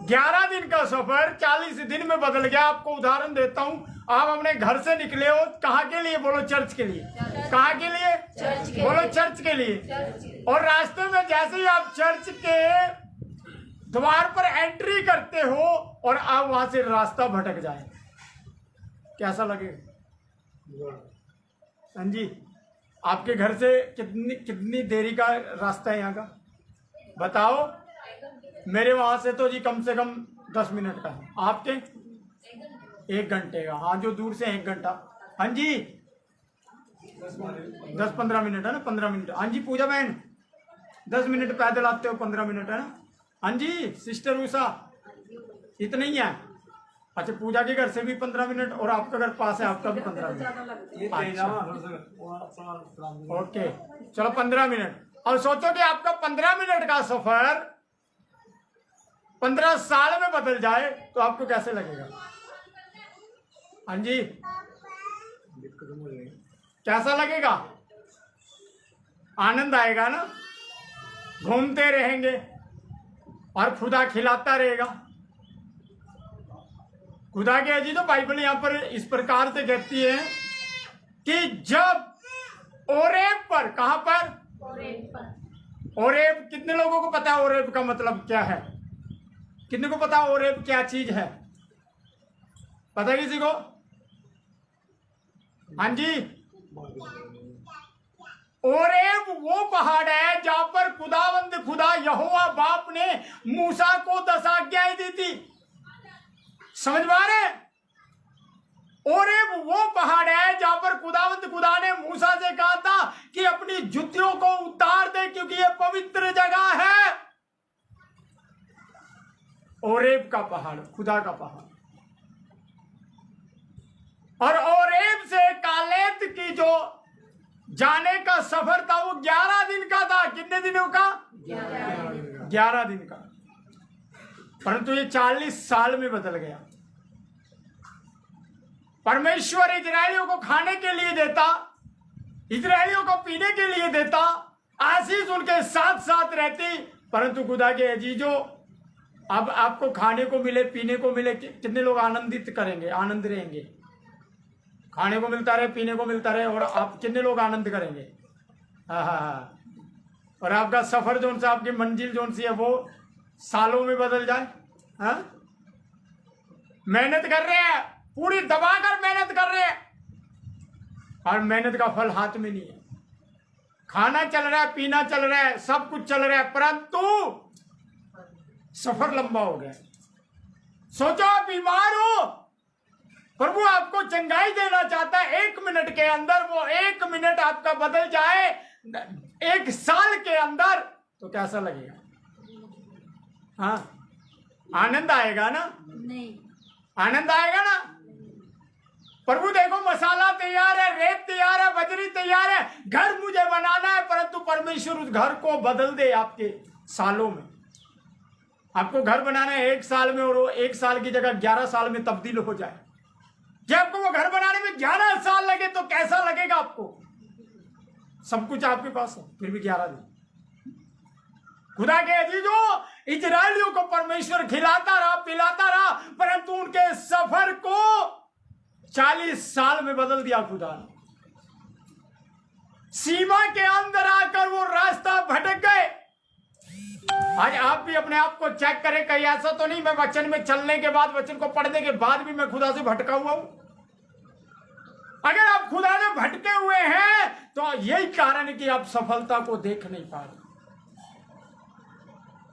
11 दिन का सफर 40 दिन में बदल गया। आपको उदाहरण देता हूं। आप अपने घर से निकले हो, कहाँ के लिए? बोलो चर्च के लिए। कहाँ के लिए? चर्च के बोलो लिए। चर्च के लिए। और रास्ते में जैसे ही आप चर्च के द्वार पर एंट्री करते हो और आप वहां से रास्ता भटक जाए, कैसा लगेगा? हाँ जी, आपके घर से कितनी देरी का रास्ता है यहाँ का? बताओ। मेरे वहां से तो जी कम से कम 10 मिनट का है। आपके 1 घंटे का। हाँ, जो दूर से 1 घंटा। हाँ जी, 10-15 मिनट है ना? 15 मिनट। हाँ जी पूजा बहन, 10 मिनट पैदल आते हो, 15 मिनट है ना? हाँ जी सिस्टर उषा, इतना ही है। अच्छा, पूजा के घर से भी 15 मिनट और आपका घर पास है, आपका भी 15 मिनट। ये तेज ना वो अपना ओके, चलो 15 मिनट। और सोचो कि आपका 15 मिनट का सफर 15 साल में बदल जाए तो आपको कैसे लगेगा? हाँ जी, खत्म हो जाएगी। कैसा लगेगा? आनंद आएगा ना, घूमते रहेंगे और खुदा खिलाता रहेगा। खुदा के अजीजों, बाइबल यहां पर इस प्रकार से कहती है कि जब ओरेब पर, कहां पर? ओरेब, कितने लोगों को पता है ओरेब का मतलब क्या है? कितने को पता है ओरेब क्या चीज है? पता है किसी को? हाँ जी, ओरेब वो पहाड़ है जहां पर खुदावंद खुदा यहोवा बाप ने मूसा को 10 आज्ञाएं दी थी। समझ पा रहे? ओरेब वो पहाड़ है जहां पर खुदावंद खुदा ने मूसा से कहा था कि अपनी जुतियों को उतार दे क्योंकि ये पवित्र जगह है। ओरेब का पहाड़, खुदा का पहाड़। और ओरेब से कालेत की जो जाने का सफर था वो 11 दिन का था। कितने दिनों का? 11 दिन का। परंतु ये 40 साल में बदल गया। परमेश्वर इजरायलियों को खाने के लिए देता, इजरायलियों को पीने के लिए देता, आशीष उनके साथ साथ रहती। परंतु खुदा के अजीजों, अब आपको खाने को मिले, पीने को मिले, कितने लोग आनंदित करेंगे, आनंद रहेंगे? खाने को मिलता रहे, पीने को मिलता रहे, और आप कितने लोग आनंद करेंगे? हाँ। और आपका सफर जोन सा, आपकी मंजिल जोन सी है वो सालों में बदल जाए। हाँ, मेहनत कर रहे हैं, पूरी दबाकर मेहनत कर रहे हैं, और मेहनत का फल हाथ में नहीं है। खाना चल रहा है, पीना चल रहा है, सब कुछ चल रहा है, परंतु सफर लंबा हो गया। सोचो आप बीमार हो, प्रभु आपको चंगाई देना चाहता है। 1 मिनट के अंदर वो 1 मिनट आपका बदल जाए 1 साल के अंदर, तो कैसा लगेगा? हाँ, आनंद आएगा ना? नहीं, आनंद आएगा ना? प्रभु देखो, मसाला तैयार है, रेत तैयार है, बजरी तैयार है, घर मुझे बनाना है, परंतु परमेश्वर उस घर को बदल दे आपके सालों में। आपको घर बनाना है 1 साल में, और वो 1 साल की जगह 11 साल में तब्दील हो जाए। जब आपको वो घर बनाने में 11 साल लगे तो कैसा लगेगा आपको? सब कुछ आपके पास है, फिर भी 11 दिन। खुदा के अजीजों, इजरायलियों को परमेश्वर खिलाता रहा, पिलाता रहा, परंतु उनके सफर को 40 साल में बदल दिया खुदा ने। सीमा के अंदर आकर वो रास्ता भटक गए। आज आप भी अपने आप को चेक करें, कहीं ऐसा तो नहीं मैं वचन में चलने के बाद, वचन को पढ़ने के बाद भी मैं खुदा से भटका हुआ हूं। अगर आप खुदा से भटके हुए हैं तो यही कारण है कि आप सफलता को देख नहीं पा रहे।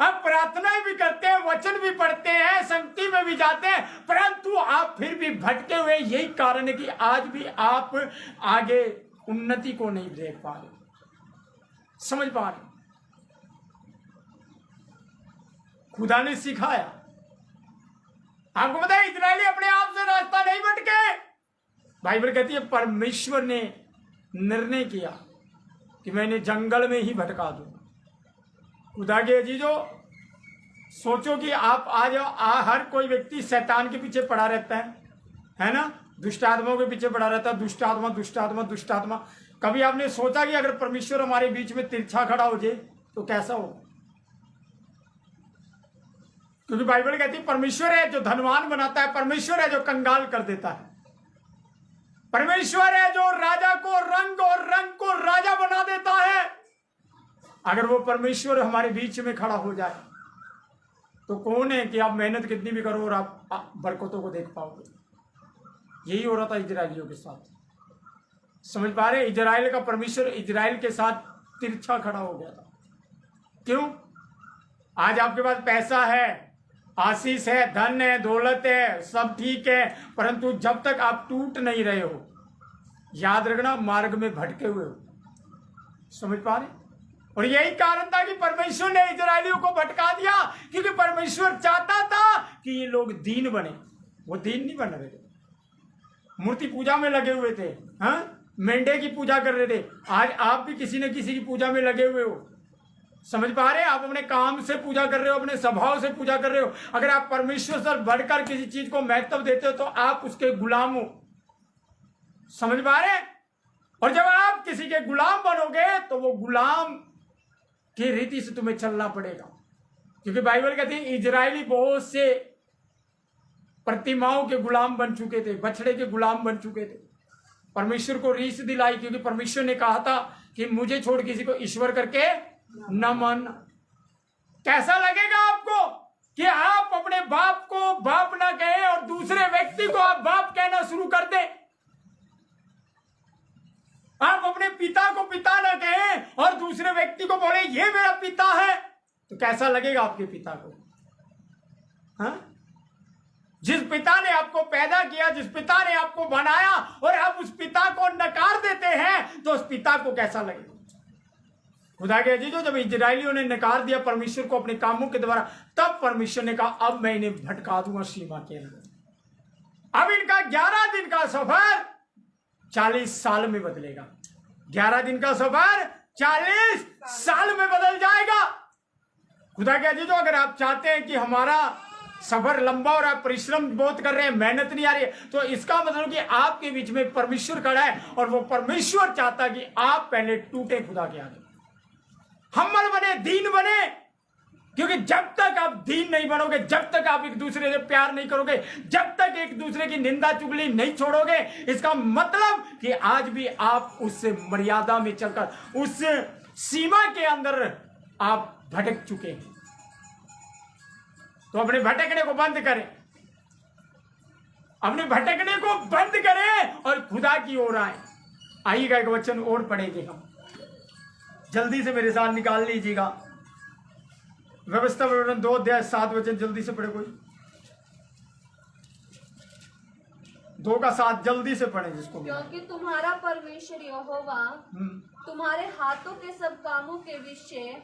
आप प्रार्थना भी करते हैं, वचन भी पढ़ते हैं, संगति में भी जाते हैं, परंतु आप फिर भी भटके हुए। यही कारण है कि आज भी आप आगे उन्नति को नहीं देख पा रहे, समझ पा रहे। खुदा ने सिखाया। आपको पता है, इजरायली अपने आप से रास्ता नहीं भटके। बाइबल कहती है परमेश्वर ने निर्णय किया कि मैंने जंगल में ही भटका दूं। खुदा के अजीजों, सोचो कि आप आज हर कोई व्यक्ति शैतान के पीछे पड़ा रहता है ना? दुष्ट आत्माओं के पीछे पड़ा रहता है। दुष्ट आत्मा, दुष्ट आत्मा, दुष्ट आत्मा। कभी आपने सोचा कि अगर परमेश्वर हमारे बीच में तिरछा खड़ा हो जाए तो कैसा हो? क्योंकि बाइबल कहती है परमेश्वर है जो धनवान बनाता है, परमेश्वर है जो कंगाल कर देता है, परमेश्वर है जो राजा को रंग और रंग को राजा बना देता है। अगर वो परमेश्वर हमारे बीच में खड़ा हो जाए तो कौन है कि आप मेहनत कितनी भी करो और आप बरकतों को देख पाओगे? यही हो रहा था इजरायलियों के साथ। समझ पा रहे? इजराइल का परमेश्वर इजराइल के साथ तिरछा खड़ा हो गया था। क्यों? आज आपके पास पैसा है, आशीष है, धन है, दौलत है, सब ठीक है, परंतु जब तक आप टूट नहीं रहे हो, याद रखना मार्ग में भटके हुए हो। समझ पा रहे? और यही कारण था कि परमेश्वर ने इजरायलियों को भटका दिया, क्योंकि परमेश्वर चाहता था कि ये लोग दीन बने। वो दीन नहीं बन रहे थे, मूर्ति पूजा में लगे हुए थे। हाँ, मेंढे की पूजा कर रहे थे। आज आप भी किसी न किसी की पूजा में लगे हुए हो। समझ पा रहे हैं? आप अपने काम से पूजा कर रहे हो, अपने स्वभाव से पूजा कर रहे हो। अगर आप परमेश्वर से बढ़कर किसी चीज को महत्व देते हो तो आप उसके गुलाम हो। समझ पा रहे हैं? और जब आप किसी के गुलाम बनोगे तो वो गुलाम की रीति से तुम्हें चलना पड़ेगा। क्योंकि बाइबल कहती है इजरायली बहुत से प्रतिमाओं के गुलाम बन चुके थे, बछड़े के गुलाम बन चुके थे। परमेश्वर को रीस दिलाई, क्योंकि परमेश्वर ने कहा था कि मुझे छोड़ किसी को ईश्वर करके न मानना। कैसा लगेगा आपको कि आप अपने बाप को बाप ना कहें और दूसरे व्यक्ति को आप बाप कहना शुरू कर दें? आप अपने पिता को पिता ना कहें और दूसरे व्यक्ति को बोले ये मेरा पिता है, तो कैसा लगेगा आपके पिता को? हाँ? जिस पिता ने आपको पैदा किया, जिस पिता ने आपको बनाया, और आप उस पिता को नकार देते हैं तो उस पिता को कैसा लगेगा? खुदा के अजीजों, जब इजरायलियों ने नकार दिया परमेश्वर को अपने कामों के द्वारा, तब परमेश्वर ने कहा अब मैं इन्हें भटका दूंगा सीमा के अंदर। अब इनका 11 दिन का सफर 40 साल में बदलेगा। 11 दिन का सफर 40 साल में बदल जाएगा। खुदा के अजीजों, अगर आप चाहते हैं कि हमारा सफर लंबा और आप परिश्रम बहुत कर रहे हैं, मेहनत नहीं आ रही है, तो इसका मतलब कि आपके बीच में परमेश्वर खड़ा है और वो परमेश्वर चाहता कि आप पहले टूटे खुदा के आगे, हम्बल बने, दीन बने। क्योंकि जब तक आप दीन नहीं बनोगे, जब तक आप एक दूसरे से प्यार नहीं करोगे, जब तक एक दूसरे की निंदा चुगली नहीं छोड़ोगे, इसका मतलब कि आज भी आप उस मर्यादा में चलकर उस सीमा के अंदर आप भटक चुके हैं। तो अपने भटकने को बंद करें, अपने भटकने को बंद करें और खुदा की ओर आए। आइएगा, एक वचन और पढ़ेंगे हम, जल्दी से मेरे साथ निकाल लीजिएगा। व्यवस्था विवरण 2 अध्याय 7 वचन, जल्दी से पढ़े कोई। 2 का 7 जल्दी से पढ़े जिसको। क्योंकि तुम्हारा परमेश्वर यहोवा तुम्हारे हाथों के सब कामों के विषय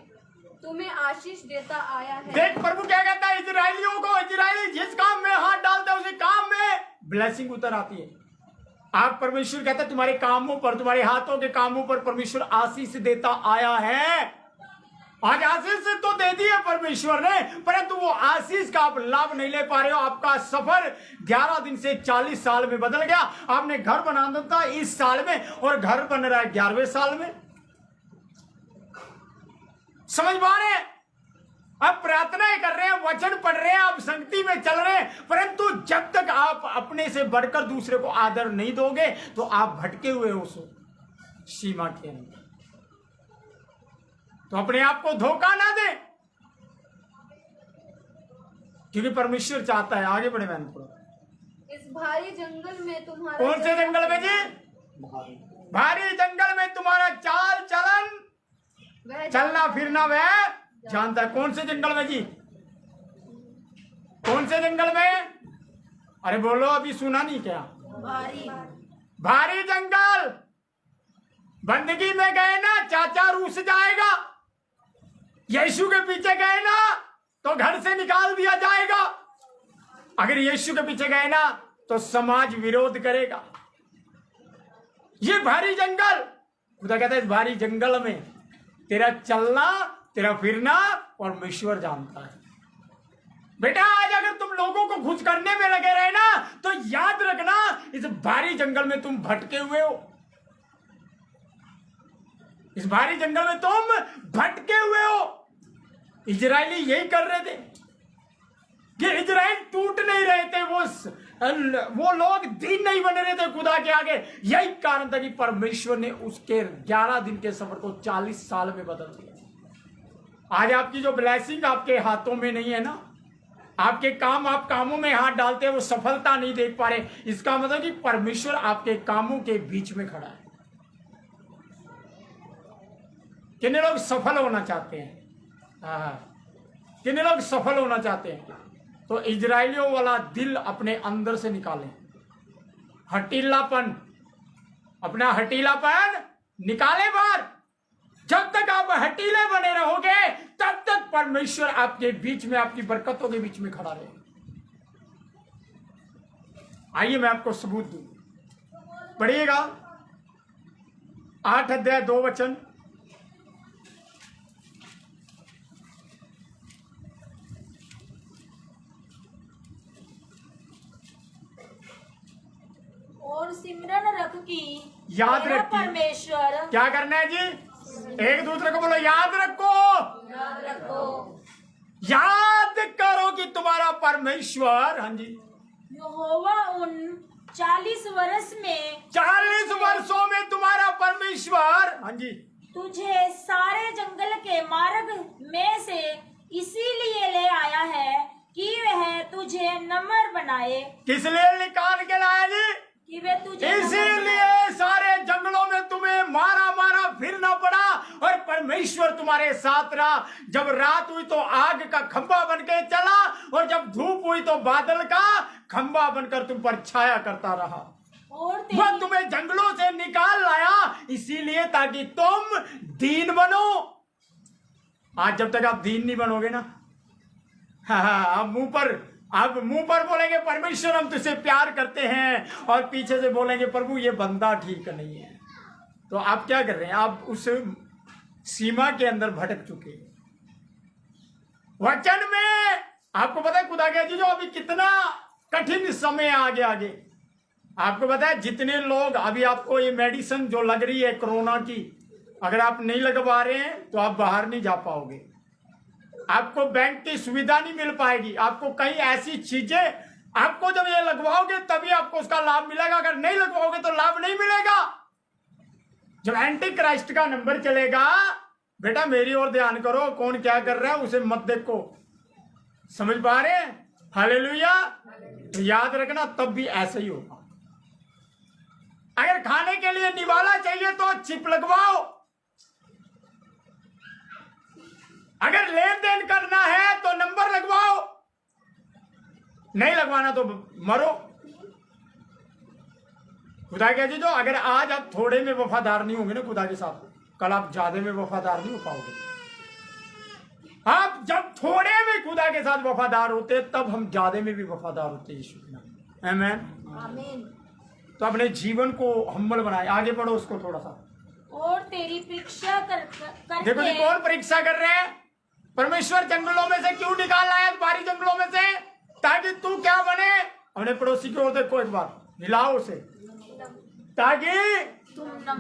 तुम्हें आशीष देता आया है। देख प्रभु क्या कहता है इजरायलियों को, इजरायली जिस काम में हाथ डालते हैं उसी काम में ब्लेसिंग उतर आती है। आप परमेश्वर कहता है तुम्हारे कामों पर, तुम्हारे हाथों के कामों पर परमेश्वर आशीष देता आया है। आज आशीष तो दे दी है परमेश्वर ने, परंतु वो आशीष का आप लाभ नहीं ले पा रहे हो। आपका सफर 11 दिन से 40 साल में बदल गया। आपने घर बनाना था इस साल में और घर बन रहा है 11वें साल में। समझ पा रहे हैं? आप प्रार्थनाएं कर रहे हैं, वचन पढ़ रहे हैं, आप संगति में चल रहे हैं, परंतु जब तक आप अपने से बढ़कर दूसरे को आदर नहीं दोगे तो आप भटके हुए हो उस सीमा के अंदर। तो अपने आप को धोखा ना दे, क्योंकि परमेश्वर चाहता है। आगे बढ़े बहन थोड़ा। इस भारी जंगल में तुम्हारा, कौन से जंगल में जी? भारी जंगल में तुम्हारा चाल चलन, चलना फिरना वह जानता है। कौन से जंगल में जी? कौन से जंगल में? अरे बोलो, अभी सुना नहीं क्या? भारी जंगल। बंदगी में गए ना चाचा रूस जाएगा, यीशु के पीछे गए ना तो घर से निकाल दिया जाएगा। अगर यीशु के पीछे गए ना तो समाज विरोध करेगा। ये भारी जंगल, खुदा कहता है इस भारी जंगल में तेरा चलना, तेरा फिरना परमेश्वर जानता है। बेटा, आज अगर तुम लोगों को खुश करने में लगे रहे ना तो याद रखना इस भारी जंगल में तुम भटके हुए हो। इस भारी जंगल में तुम भटके हुए हो। इजरायली यही कर रहे थे कि इजराइल टूट नहीं रहे थे, वो लोग दीन नहीं बन रहे थे खुदा के आगे। यही कारण था कि परमेश्वर ने उसके 11 दिन के सफर को 40 साल में बदल दिया। आज आपकी जो ब्लेसिंग आपके हाथों में नहीं है ना, आपके काम, आप कामों में हाथ डालते हैं, वो सफलता नहीं देख पा रहे, इसका मतलब कि परमेश्वर आपके कामों के बीच में खड़ा है। कितने लोग सफल होना चाहते हैं? कितने लोग सफल होना चाहते हैं? तो इजरायलियों वाला दिल अपने अंदर से निकालें। हटीलापन, अपना हटीलापन निकाले बाहर। जब तक आप हटीले बने रहोगे तब तक परमेश्वर आपके बीच में, आपकी बरकतों के बीच में खड़ा रहेगा। आइए मैं आपको सबूत दूं, पढ़िएगा 8 अध्याय 2 वचन। और सिमरन रख की याद तेरा रखिए। परमेश्वर क्या करना है जी? एक दूसरे को बोलो याद रखो, याद रखो। याद करो कि तुम्हारा परमेश्वर, हाँ जी, यहोवा उन 40 वर्ष में 40 वर्षों में तुम्हारा परमेश्वर, हाँ जी, तुझे सारे जंगल के मार्ग में से इसीलिए ले आया है कि वह तुझे नम्र बनाए। किस लिए निकाल के लाया जी? कि वे तुझे नम्र बनाए। इसीलिए सारे जंगलों में तुम्हें मारा मारा फिरना पड़ा और परमेश्वर तुम्हारे साथ रहा। जब रात हुई तो आग का खंभा बन के चला और जब धूप हुई तो बादल का खंभा बनकर तुम पर छाया करता रहा। और वह तेरी तुम्हें जंगलों से निकाल लाया इसीलिए ताकि तुम दीन बनो। आज जब तक आप दीन नहीं बनोगे ना, आप मुंह पर बोलेंगे परमेश्वर हम तुझसे प्यार करते हैं और पीछे से बोलेंगे प्रभु ये बंदा ठीक नहीं है, तो आप क्या कर रहे हैं? आप उस सीमा के अंदर भटक चुके हैं। वचन में आपको पता है खुदा क्या चीज, जो अभी कितना कठिन समय है आगे आगे। आपको पता है जितने लोग अभी आपको ये मेडिसिन जो लग रही है कोरोना की, अगर आप नहीं लगवा रहे हैं तो आप बाहर नहीं जा पाओगे, आपको बैंक की सुविधा नहीं मिल पाएगी, आपको कई ऐसी चीजें, आपको जब ये लगवाओगे तभी आपको उसका लाभ मिलेगा, अगर नहीं लगवाओगे तो लाभ नहीं मिलेगा। जब एंटी क्राइस्ट का नंबर चलेगा, बेटा मेरी ओर ध्यान करो, कौन क्या कर रहा है उसे मत देखो। समझ पा रहे हैं? हालेलुया। तो याद रखना तब भी ऐसा ही होगा। अगर खाने के लिए निवाला चाहिए तो चिप लगवाओ, अगर लेन देन करना है तो नंबर लगवाओ, नहीं लगवाना तो मरो। खुदा क्या चीज, अगर आज आप थोड़े में वफादार नहीं होंगे ना खुदा के साथ, कल आप ज्यादा में वफादार नहीं हो पाओगे। आप जब थोड़े में खुदा के साथ वफादार होते तब हम ज्यादा में भी वफादार होते यीशु के नाम। आमीन। आमीन। तो अपने जीवन को हम्बल बनाए। आगे पढ़ो उसको थोड़ा सा। और तेरी परीक्षा करके देखो जी कौन परीक्षा कर रहे हैं? परमेश्वर जंगलों में से क्यों निकाल लाया, बाहरी जंगलों में से, ताकि तू क्या बने? अपने पड़ोसी की ओर देखो एक बार, हिलाओ उसे, ताकि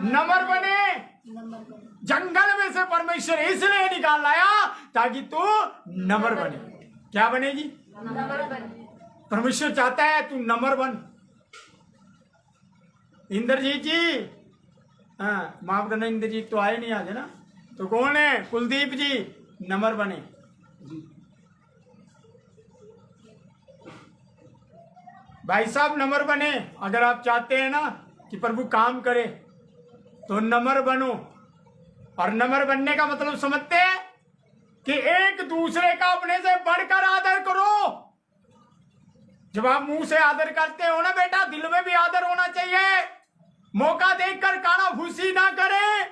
नम्र बने। जंगल में से परमेश्वर इसलिए निकाल लाया ताकि तू नम्र बने। क्या बनेगी? नम्र बने। परमेश्वर चाहता है तू नम्र बन। इंद्रजीत जी, हाँ माफ करना, इंद्रजीत तो आए नहीं आज, है ना? तो कौन है? कुलदीप जी, नम्र बने जी। भाई साहब नम्र बने। अगर आप चाहते हैं ना कि प्रभु काम करे तो नम्र बनो। और नम्र बनने का मतलब समझते हैं कि एक दूसरे का अपने से बढ़कर आदर करो। जब आप मुंह से आदर करते हो ना बेटा, दिल में भी आदर होना चाहिए। मौका देखकर कानाफूसी ना करें,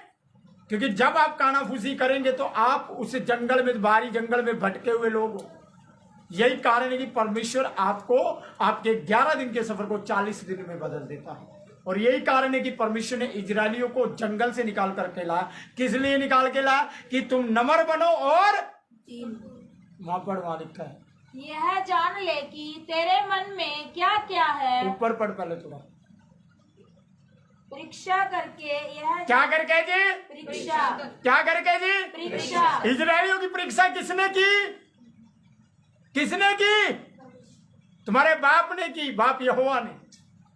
क्योंकि जब आप कानाफूसी करेंगे तो आप उस जंगल में, बाहरी जंगल में भटके हुए लोग हो। यही कारण है कि परमेश्वर आपको आपके 11 दिन के सफर को 40 दिन में बदल देता है। और यही कारण है कि परमेश्वर ने इजरायलियों को जंगल से निकाल करके लाया। किस लिए निकाल के लाया? कि तुम नम्र बनो और वहां पर वहां लिखा है, यह जान ले कि तेरे मन में क्या क्या है। ऊपर पढ़ पहले थोड़ा। परीक्षा करके यह क्या करके जी? परीक्षा। क्या करके जी? परीक्षा। इजरायलियों की परीक्षा किसने की? किसने की? तुम्हारे बाप ने की, बाप यहोवा ने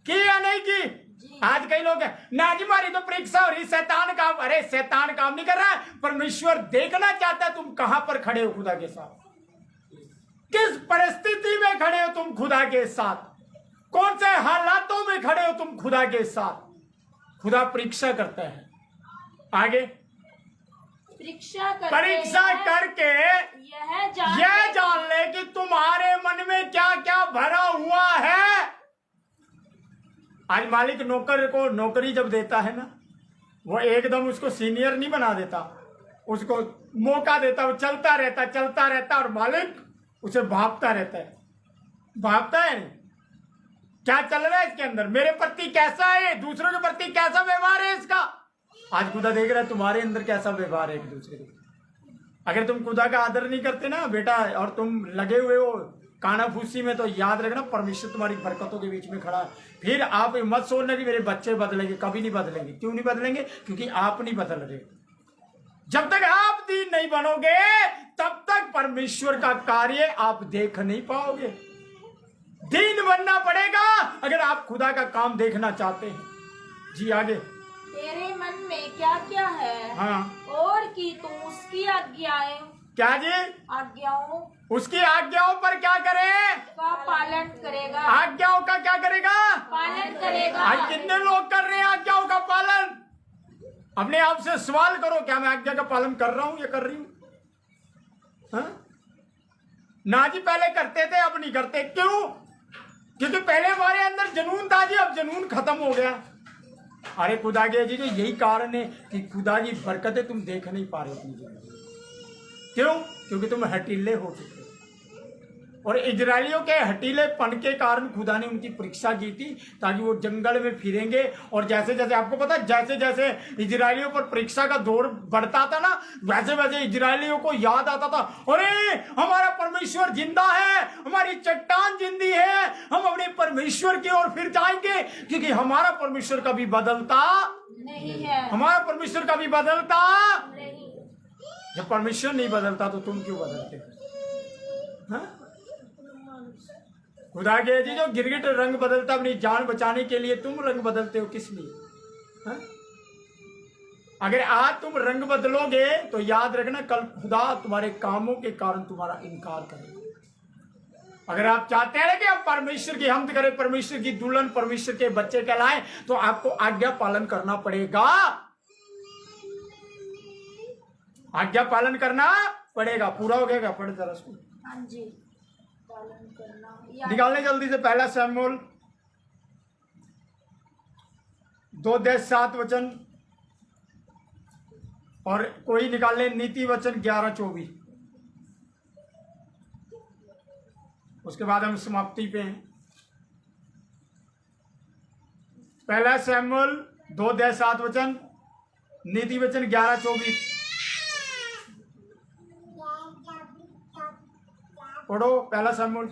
की या नहीं की? आज कई लोग हैं ना जी, हमारी तो परीक्षा हो रही, शैतान काम। अरे शैतान काम नहीं कर रहा है, परमेश्वर देखना चाहता है तुम कहां पर खड़े हो खुदा के साथ, किस परिस्थिति में खड़े हो तुम खुदा के साथ, कौन से हालातों में खड़े हो तुम खुदा के साथ। खुदा परीक्षा करता है। आगे परीक्षा करके यह जान ले कि तुम्हारे मन में क्या क्या भरा हुआ है। आज मालिक नौकर को नौकरी जब देता है ना, वो एकदम उसको सीनियर नहीं बना देता, उसको मौका देता, वो चलता रहता और मालिक उसे भापता रहता है। भापता है नहीं? क्या चल रहा है इसके अंदर, मेरे प्रति कैसा है, दूसरों के प्रति कैसा व्यवहार है इसका। आज खुदा देख रहा है तुम्हारे अंदर कैसा व्यवहार है एक दूसरे के। अगर तुम खुदा का आदर नहीं करते ना बेटा, और तुम लगे हुए हो कानाफूसी में, तो याद रखना परमेश्वर तुम्हारी बरकतों के बीच में खड़ा है। फिर आप मत सोचना कि मेरे बच्चे बदलेंगे, कभी नहीं बदलेंगे। क्यों नहीं बदलेंगे? क्योंकि आप नहीं बदल रहे। जब तक आप दीन नहीं बनोगे तब तक परमेश्वर का कार्य आप देख नहीं पाओगे। दीन बनना पड़ेगा अगर आप खुदा का काम देखना चाहते हैं। जी आगे। तेरे मन में क्या क्या है, हाँ, और कि तू उसकी आज्ञाएं, क्या जी? आज्ञाओं उसकी आज्ञाओं पर क्या करे? का पालन करेगा। आज्ञाओं का क्या करेगा? पालन करेगा। आज कितने लोग कर रहे हैं आज्ञाओं का पालन? अपने आप से सवाल करो, क्या मैं आज्ञा का पालन कर रहा हूं या कर रही हूं? हाँ? ना जी, पहले करते थे, अब नहीं करते। क्यों? क्योंकि पहले हमारे अंदर जुनून था जी, अब जुनून खत्म हो गया। अरे खुदा के जी, जो यही कारण है कि खुदा की बरकतें तुम देख नहीं पा रहे अपनी जिंदगी। क्यों? क्योंकि तुम हटीले हो चुके। और इजरायलियों के हटीलेपन के कारण खुदा ने उनकी परीक्षा की थी, ताकि वो जंगल में फिरेंगे। और जैसे जैसे आपको पता है, जैसे जैसे इजरायलियों पर परीक्षा का दौर बढ़ता था ना, वैसे वैसे इजरायलियों को याद आता था, अरे हमारा परमेश्वर जिंदा है, हमारी चट्टान जिंदी है, हम अपने परमेश्वर की ओर फिर जाएंगे, क्योंकि हमारा परमेश्वर कभी बदलता नहीं है। हमारा परमेश्वर कभी बदलता नहीं। जब परमेश्वर नहीं बदलता तो तुम क्यों बदलते हो? हाँ? खुदा के जी, जो गिरगिट रंग बदलता अपनी जान बचाने के लिए, तुम रंग बदलते हो किस लिए? हाँ? अगर आज तुम रंग बदलोगे तो याद रखना, कल खुदा तुम्हारे कामों के कारण तुम्हारा इनकार करेगा। अगर आप चाहते हैं कि आप परमेश्वर की हमद करें, परमेश्वर की दुल्हन, परमेश्वर के बच्चे कहलाएं, तो आपको आज्ञा पालन करना पड़ेगा। आज्ञा पालन करना पड़ेगा। पूरा हो गया? पढ़ जरा इसको। हाँ जी, पालन करना। निकालने जल्दी से। पहला शमूएल 2:7 और कोई निकालने नीति वचन 11:24। उसके बाद हम समाप्ति पे हैं। पहला शमूएल 2:7 नीति वचन 11:24 पढ़ो। पहला शमूएल।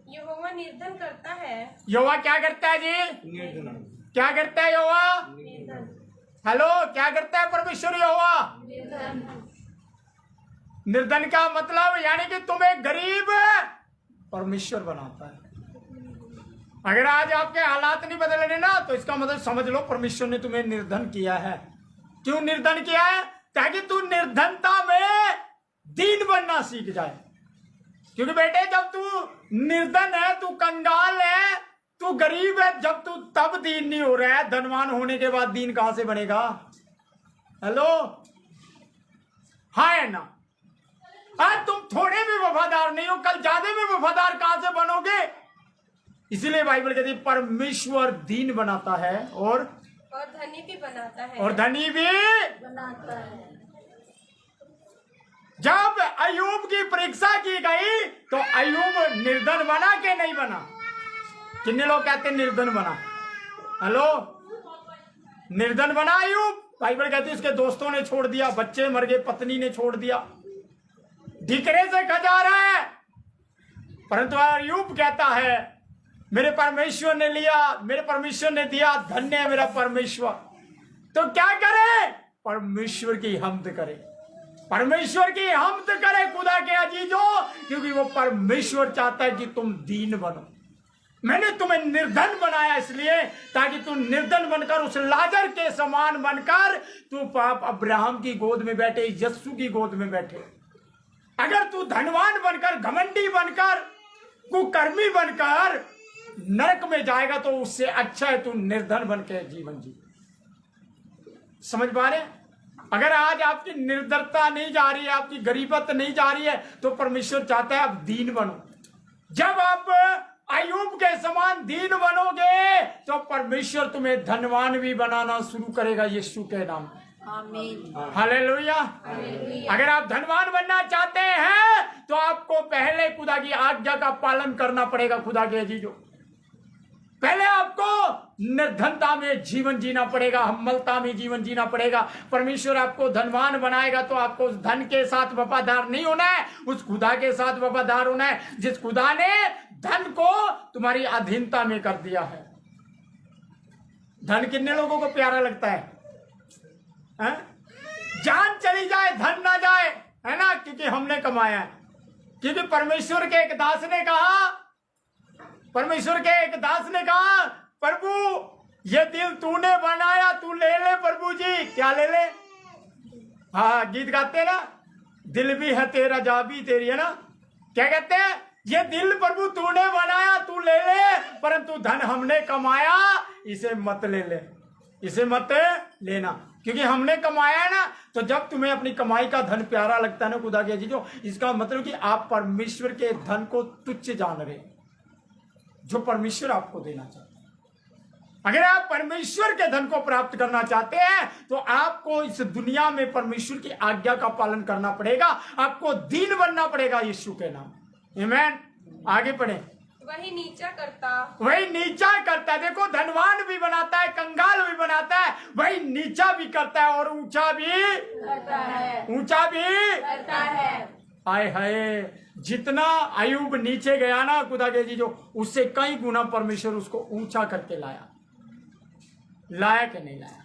यहोवा निर्धन करता है। यहोवा क्या करता है जी? क्या करता है यहोवा? हेलो, क्या करता है परमेश्वर यहोवा? निर्धन का मतलब यानी कि तुम्हें गरीब परमेश्वर बनाता है। अगर आज आपके हालात नहीं बदल रहे ना, तो इसका मतलब समझ लो परमेश्वर ने तुम्हें निर्धन किया है। क्यों निर्धन किया है? ताकि तू निर्धनता में दीन बनना सीख जाए। क्योंकि बेटे, जब तू निर्धन है, तू कंगाल है, तू गरीब है, जब तू तब दीन नहीं हो रहा है, धनवान होने के बाद दीन कहां से बनेगा? हेलो, हाँ है ना? आज तुम थोड़े भी वफादार नहीं हो, कल ज्यादा में वफादार कहां से बनोगे? इसलिए बाइबल कहती है परमेश्वर दीन बनाता है और धनी भी बनाता है। और धनी भी बनाता है। जब अय्यूब की परीक्षा की गई तो अय्यूब निर्धन बना के नहीं बना? कितने लोग कहते हैं निर्धन बना? हेलो, निर्धन बना अय्यूब? बाइबल कहती है उसके दोस्तों ने छोड़ दिया, बच्चे मर गए, पत्नी ने छोड़ दिया, ढिकरे से खजा रहा है। परंतु अय्यूब कहता है मेरे परमेश्वर ने लिया, मेरे परमेश्वर ने दिया, धन्य है मेरा परमेश्वर। तो क्या करे? परमेश्वर की हम्द करे, परमेश्वर की हम्द करे खुदा के अजीजों, क्योंकि वो परमेश्वर चाहता है कि तुम दीन बनो। मैंने तुम्हें निर्धन बनाया इसलिए ताकि तू निर्धन बनकर उस लाजर के समान बनकर तू पाप अब्राहम की गोद में बैठे, यस्सु की गोद में बैठे। अगर तू धनवान बनकर, घमंडी बनकर, कुकर्मी बनकर नरक में जाएगा तो उससे अच्छा है तू निर्धन बनकर जीवन जी। समझ पा रहे? अगर आज आपकी निर्धनता नहीं जा रही है, आपकी गरीबत नहीं जा रही है, तो परमेश्वर चाहता है आप दीन बनो। जब आप अय्यूब के समान दीन बनोगे तो परमेश्वर तुम्हें धनवान भी बनाना शुरू करेगा यीशु के नाम। आमीन। हालेलुया। अगर आप धनवान बनना चाहते हैं तो आपको पहले खुदा की आज्ञा का पालन करना पड़ेगा। खुदा के अजीजों, पहले आपको निर्धनता में जीवन जीना पड़ेगा, हम्मलता में जीवन जीना पड़ेगा। परमेश्वर आपको धनवान बनाएगा तो आपको उस धन के साथ वफादार नहीं होना है, उस खुदा के साथ वफादार होना है जिस खुदा ने धन को तुम्हारी अधीनता में कर दिया है। धन कितने लोगों को प्यारा लगता है? जान चली जाए धन ना जाए, है ना, क्योंकि हमने कमाया है। क्योंकि परमेश्वर के एक दास ने कहा, प्रभु ये दिल तूने बनाया, तू ले ले प्रभु जी। क्या ले ले? हाँ, गीत गाते हैं ना, दिल भी है तेरा जा भी तेरी, है ना। क्या कहते हैं? ये दिल प्रभु तूने बनाया, तू ले ले, परंतु धन हमने कमाया, इसे मत ले ले, इसे मत लेना, क्योंकि हमने कमाया है ना। तो जब तुम्हें अपनी कमाई का धन प्यारा लगता है ना खुदा के चीजों, इसका मतलब कि आप परमेश्वर के धन को तुच्छ जान रहे, जो परमेश्वर आपको देना चाहता है। अगर आप परमेश्वर के धन को प्राप्त करना चाहते हैं तो आपको इस दुनिया में परमेश्वर की आज्ञा का पालन करना पड़ेगा, आपको दीन बनना पड़ेगा यीशु के नाम। आमीन। आगे पढ़े। वही नीचा करता, देखो धनवान भी बनाता है, कंगाल भी बनाता है, वही नीचा भी करता है और ऊंचा भी करता है। हाय हाय, जितना अयूब नीचे गया ना खुदा के जी, जो उससे कई गुना परमेश्वर उसको ऊंचा करके लाया। लाया कि नहीं लाया?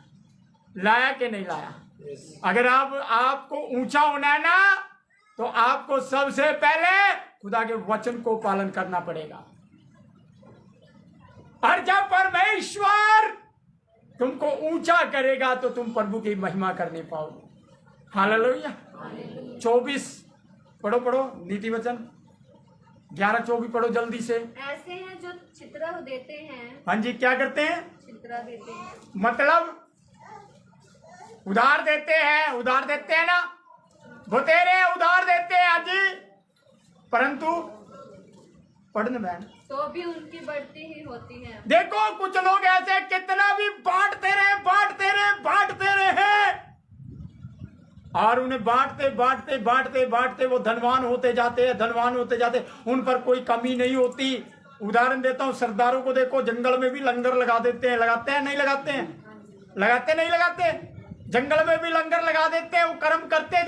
लाया कि नहीं लाया? अगर आपको ऊंचा होना है ना, तो आपको सबसे पहले खुदा के वचन को पालन करना पड़ेगा। और जब परमेश्वर तुमको ऊंचा करेगा तो तुम प्रभु की महिमा करने पाओगे। हालेलुया। 24 पढ़ो नीति वचन 11:24 पढ़ो जल्दी से। ऐसे हैं जो छितरा देते हैं। हाँ जी, क्या करते हैं? छितरा देते हैं, मतलब उधार देते हैं ना, वो तेरे उधार देते हैं जी, परंतु पढ़ने बहन तो भी उनकी बढ़ती ही होती है। देखो कुछ लोग ऐसे कितना भी बांटते रहे और उन्हें बांटते वो धनवान होते जाते, उन पर कोई कमी नहीं होती। उदाहरण देता हूँ, सरदारों को देखो, जंगल में भी लंगर लगा देते हैं, लगाते हैं नहीं लगाते? जंगल में भी लंगर लगा देते हैं, वो कर्म करते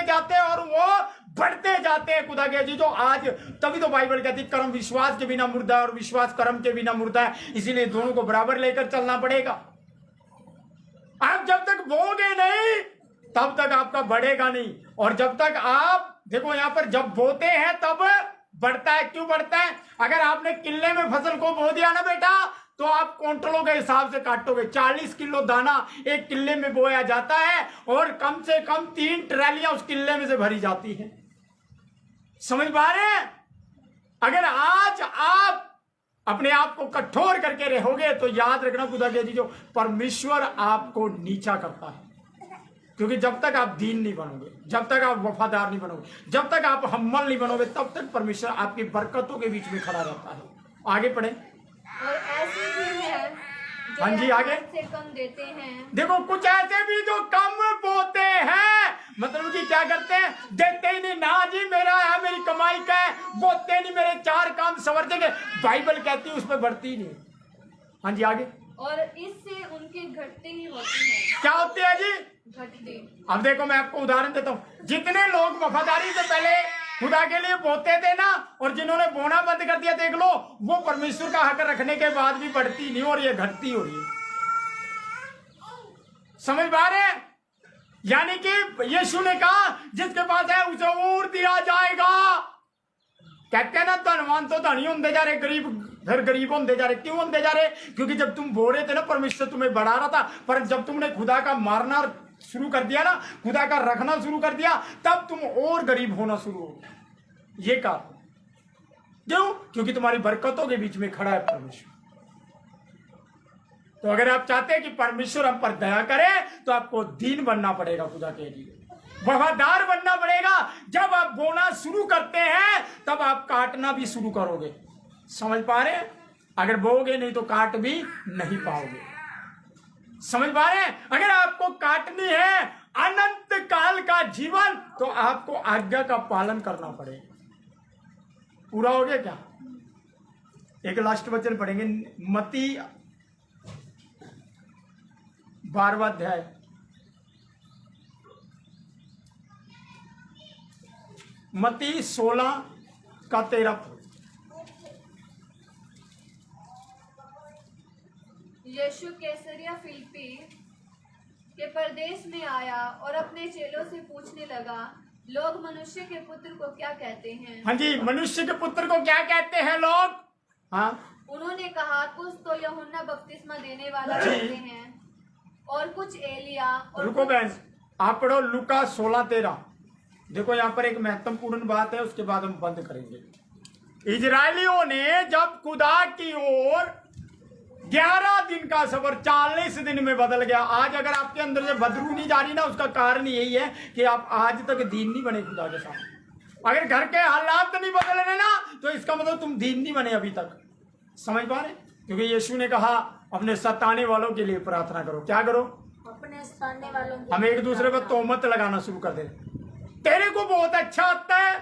जाते और वो बढ़ते जाते हैं। खुदा के जी, जो आज तभी तो बाइबल कहती है कर्म विश्वास के बिना मुर्दा है और विश्वास कर्म के बिना मुर्दा है, इसीलिए दोनों को बराबर लेकर चलना पड़ेगा। आप जब तक बोगे नहीं तब तक आपका बढ़ेगा नहीं, और जब तक आप देखो यहाँ पर जब बोते हैं तब बढ़ता है। क्यों बढ़ता है? अगर आपने किले में फसल को बो दिया ना बेटा, तो आप क्विंटलों के हिसाब से काटोगे। 40 किलो दाना एक किले में बोया जाता है और कम से कम 3 ट्रालियां उस किले में से भरी जाती है। समझ पा रहे हैं? अगर आज आप अपने आप को कठोर करके रहोगे तो याद रखना खुदा के जी, जो परमेश्वर आपको नीचा करता है। क्योंकि जब तक आप दीन नहीं बनोगे, जब तक आप वफादार नहीं बनोगे, जब तक आप हम्मल नहीं बनोगे, तब तक परमेश्वर आपकी बरकतों के बीच में खड़ा रहता है। आगे पढ़े। और ऐसे भी हैं जो हाँ जी, आगे। से कम देते हैं। देखो कुछ ऐसे भी जो कम बोते हैं, मतलब कि क्या करते हैं? देते ही नहीं ना जी, मेरा है, मेरी कमाई का है, बोते नहीं, मेरे 4 काम संवर देंगे। बाइबल कहती है उस पर बढ़ती ही नहीं। हाँ जी, आगे। और इससे उनकी घटती ही होती है। क्या होती है जी? घटती। अब देखो मैं आपको उदाहरण देता हूँ। जितने लोग वफादारी से पहले खुदा के लिए बोते थे ना, और जिन्होंने बोना बंद कर दिया, देख लो वो परमेश्वर का हक रखने के बाद भी बढ़ती नहीं और ये घटती हो रही है। समझ पा रहे हैं? यानी कि यीशु ने कहा जिसके पास है उसे और दिया जाएगा। कहते हैं ना, धनवान तो धनी होते जा रहे, गरीब फिर गरीब होते जा रहे। क्यों होते जा रहे? क्योंकि जब तुम बो रहे थे ना, परमेश्वर तुम्हें बढ़ा रहा था, पर जब तुमने खुदा का मारना शुरू कर दिया ना, खुदा का रखना शुरू कर दिया, तब तुम और गरीब होना शुरू हो गए। ये कहा क्यों? क्योंकि तुम्हारी बरकतों के बीच में खड़ा है परमेश्वर। तो अगर आप चाहते हैं कि परमेश्वर हम पर दया करे, तो आपको दीन बनना पड़ेगा, खुदा के लिए वफादार बनना पड़ेगा। जब आप बोना शुरू करते हैं तब आप काटना भी शुरू करोगे। समझ पा रहे हैं? अगर बोगे नहीं तो काट भी नहीं पाओगे। समझ पा रहे हैं? अगर आपको काटनी है अनंत काल का जीवन, तो आपको आज्ञा का पालन करना पड़ेगा। पूरा हो गया क्या? एक लास्ट वचन पढ़ेंगे, मत्ती 12वां अध्याय, मत्ती 16:13। यीशु कैसरिया फिलिप्पी के प्रदेश में आया और अपने चेलों से पूछने लगा, लोग मनुष्य के पुत्र को क्या कहते हैं? हाँ जी, मनुष्य के पुत्र को क्या कहते हैं लोग? हाँ, उन्होंने कहा, कुछ तो यूहन्ना बपतिस्मा देने वाला कहते हैं, और कुछ एलिया, और रुको बहन, आप पढ़ो लूका 16:13। देखो यहाँ पर एक महत्वपूर्ण बात है, उसके बाद हम बंद करेंगे। इजरायलियों ने जब खुदा की ओर 11 दिन का सफर 40 दिन में बदल गया। आज अगर आपके अंदर से बदरू नहीं जा रही ना, उसका कारण यही है कि आप आज तक दीन नहीं बने खुदा के सामने। अगर घर के हालात नहीं बदल रहे ना, तो इसका मतलब तुम दीन नहीं बने अभी तक। समझ पा रहे? क्योंकि यीशु ने कहा अपने सताने वालों के लिए प्रार्थना करो। क्या करो? अपने सताने वालों हम एक दूसरे को तोहमत लगाना शुरू कर दे, तेरे को बहुत अच्छा आता है।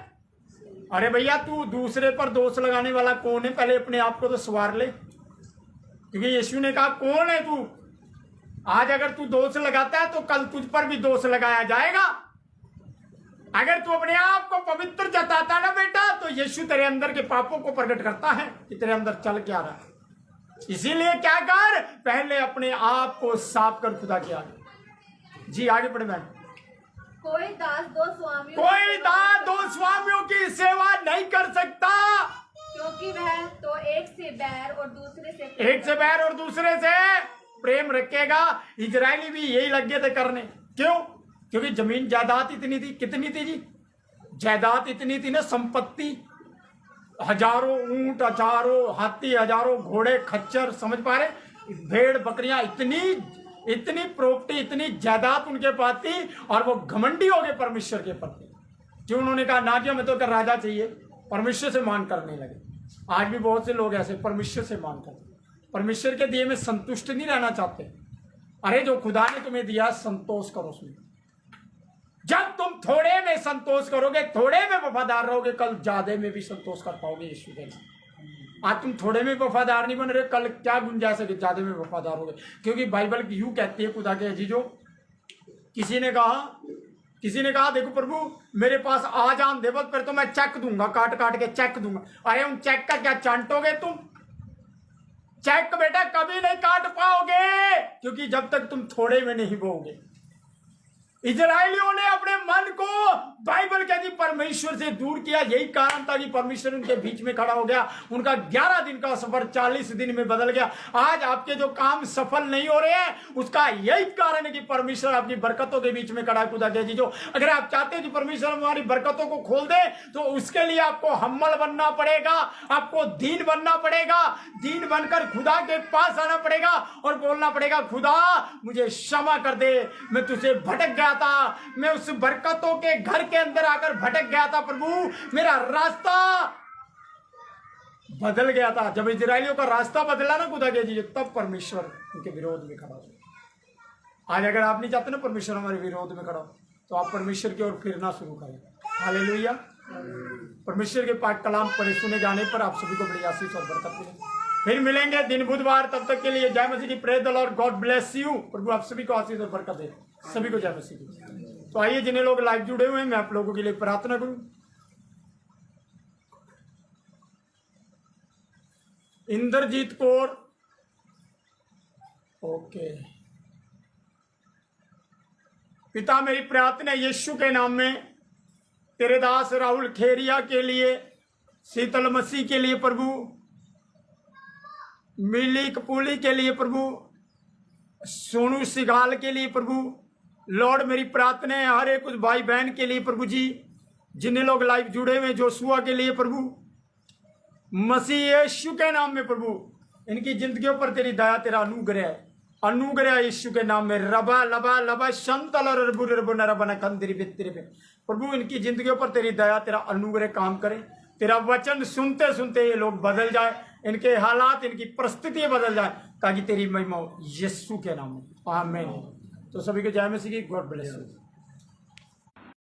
अरे भैया, तू दूसरे पर दोष लगाने वाला कौन है? पहले अपने आप को तो सवार ले, क्योंकि यीशु ने कहा कौन है तू? आज अगर तू दोष लगाता है तो कल तुझ पर भी दोष लगाया जाएगा। अगर तू अपने आप को पवित्र जताता ना बेटा, तो यीशु तेरे अंदर के पापों को प्रकट करता है कि तेरे अंदर चल क्या रहा है। इसीलिए क्या कर, पहले अपने आप को साफ कर खुदा के आगे। जी आगे पढ़े मैम। कोई दास दो स्वामियों की सेवा नहीं कर सकता, क्योंकि वह तो एक से बैर और दूसरे से प्रेम रखेगा। इजरायली भी यही लगे थे करने। क्यों? क्योंकि जमीन जायदाद इतनी थी। कितनी थी जी? जायदाद इतनी थी ना, संपत्ति, हजारों ऊंट, हजारों हाथी, हजारों घोड़े, खच्चर, समझ पा रहे, भेड़ बकरियां, इतनी प्रॉपर्टी, इतनी जायदाद उनके पास थी। और वो घमंडी हो गए परमेश्वर के प्रति, जो उन्होंने कहा ना कि हमें तो राजा चाहिए, परमेश्वर से मान करने लगे। आज भी बहुत से लोग ऐसे परमेश्वर से मान करते, परमेश्वर के दिए में संतुष्ट नहीं रहना चाहते। अरे जो खुदा ने तुम्हें दिया, संतोष करो उसमें। जब तुम थोड़े में संतोष करोगे, थोड़े में वफादार रहोगे, कल ज्यादा में भी संतोष कर पाओगे यीशु के नाम। आज तुम थोड़े में वफादार नहीं बन रहे, कल क्या गुंजाइश है कि ज्यादा में वफादार होगे? क्योंकि बाइबल यूं कहती है खुदा के अजीजों, किसी ने कहा देखो प्रभु मेरे पास आ जान दे, बस फिर तो मैं चेक दूंगा, काट के चेक दूंगा। अरे उन चेक का क्या चांटोगे तुम? चेक बेटा कभी नहीं काट पाओगे, क्योंकि जब तक तुम थोड़े में नहीं बोओगे। इजरायलियों ने अपने मन को बाइबल कहती परमेश्वर से दूर किया। यही कारण था कि परमेश्वर उनके बीच में खड़ा हो गया। उनका 11 दिन का सफर 40 दिन में बदल गया। आज आपके जो काम सफल नहीं हो रहे हैं, उसका यही कारण है कि परमेश्वर आपकी बरकतों के बीच में खड़ा है। खुदा के जीजो, अगर आप चाहते हैं कि परमेश्वर हमारी बरकतों को खोल दे, तो उसके लिए आपको हम्मल बनना पड़ेगा, आपको दीन बनना पड़ेगा। दीन बनकर खुदा के पास आना पड़ेगा और बोलना पड़ेगा, खुदा मुझे क्षमा कर दे, मैं तुझसे भटक गया था, मैं उस बरकतों के घर के अंदर आकर भटक गया था। प्रभु मेरा रास्ता बदल गया था। जब इजरायलियों का रास्ता बदला ना खुदा के जी, तब परमेश्वर उनके विरोध में खड़ा हो। आज अगर आप नहीं चाहते ना परमेश्वर हमारे विरोध में खड़ा हो, तो आप परमेश्वर की ओर फिरना शुरू करें। हालेलुया। परमेश्वर के पाक कलाम पढ़े सुने जाने पर आप सभी को बड़ी आशीष और बरकत मिले। फिर मिलेंगे दिन बुधवार, तब तक के लिए जय मसीह की। Praise the Lord, God bless you. प्रभु आप सभी को आशीष और बरकत दे। सभी को जय मसीह की। तो आइए, जिन्हें लोग लाइव जुड़े हुए हैं, मैं आप लोगों के लिए प्रार्थना करूं। इंद्रजीत कौर, ओके। पिता मेरी प्रार्थना यीशु के नाम में तेरे दास राहुल खेरिया के लिए, शीतल मसीह के लिए प्रभु, मिली कपूली के लिए प्रभु, सोनू सिगाल के लिए प्रभु, लॉर्ड मेरी प्रार्थना है हर एक उस भाई बहन के लिए प्रभु जी, जिन्हें लोग लाइव जुड़े हुए, जोशुआ के लिए प्रभु, मसीह यीशु के नाम में प्रभु, इनकी जिंदगियों पर तेरी दया, तेरा अनुग्रह यीशु के नाम में। रबा लबा लबा शंतल प्रभु, इनकी जिंदगियों पर तेरी दया, तेरा अनुग्रह काम करे। तेरा वचन सुनते सुनते ये लोग बदल जाए, इनके हालात, इनकी परिस्थितियां बदल जाए, ताकि तेरी महिमा हो यीशु के नाम में। आमीन। तो सभी को जय मसीह की। God bless you.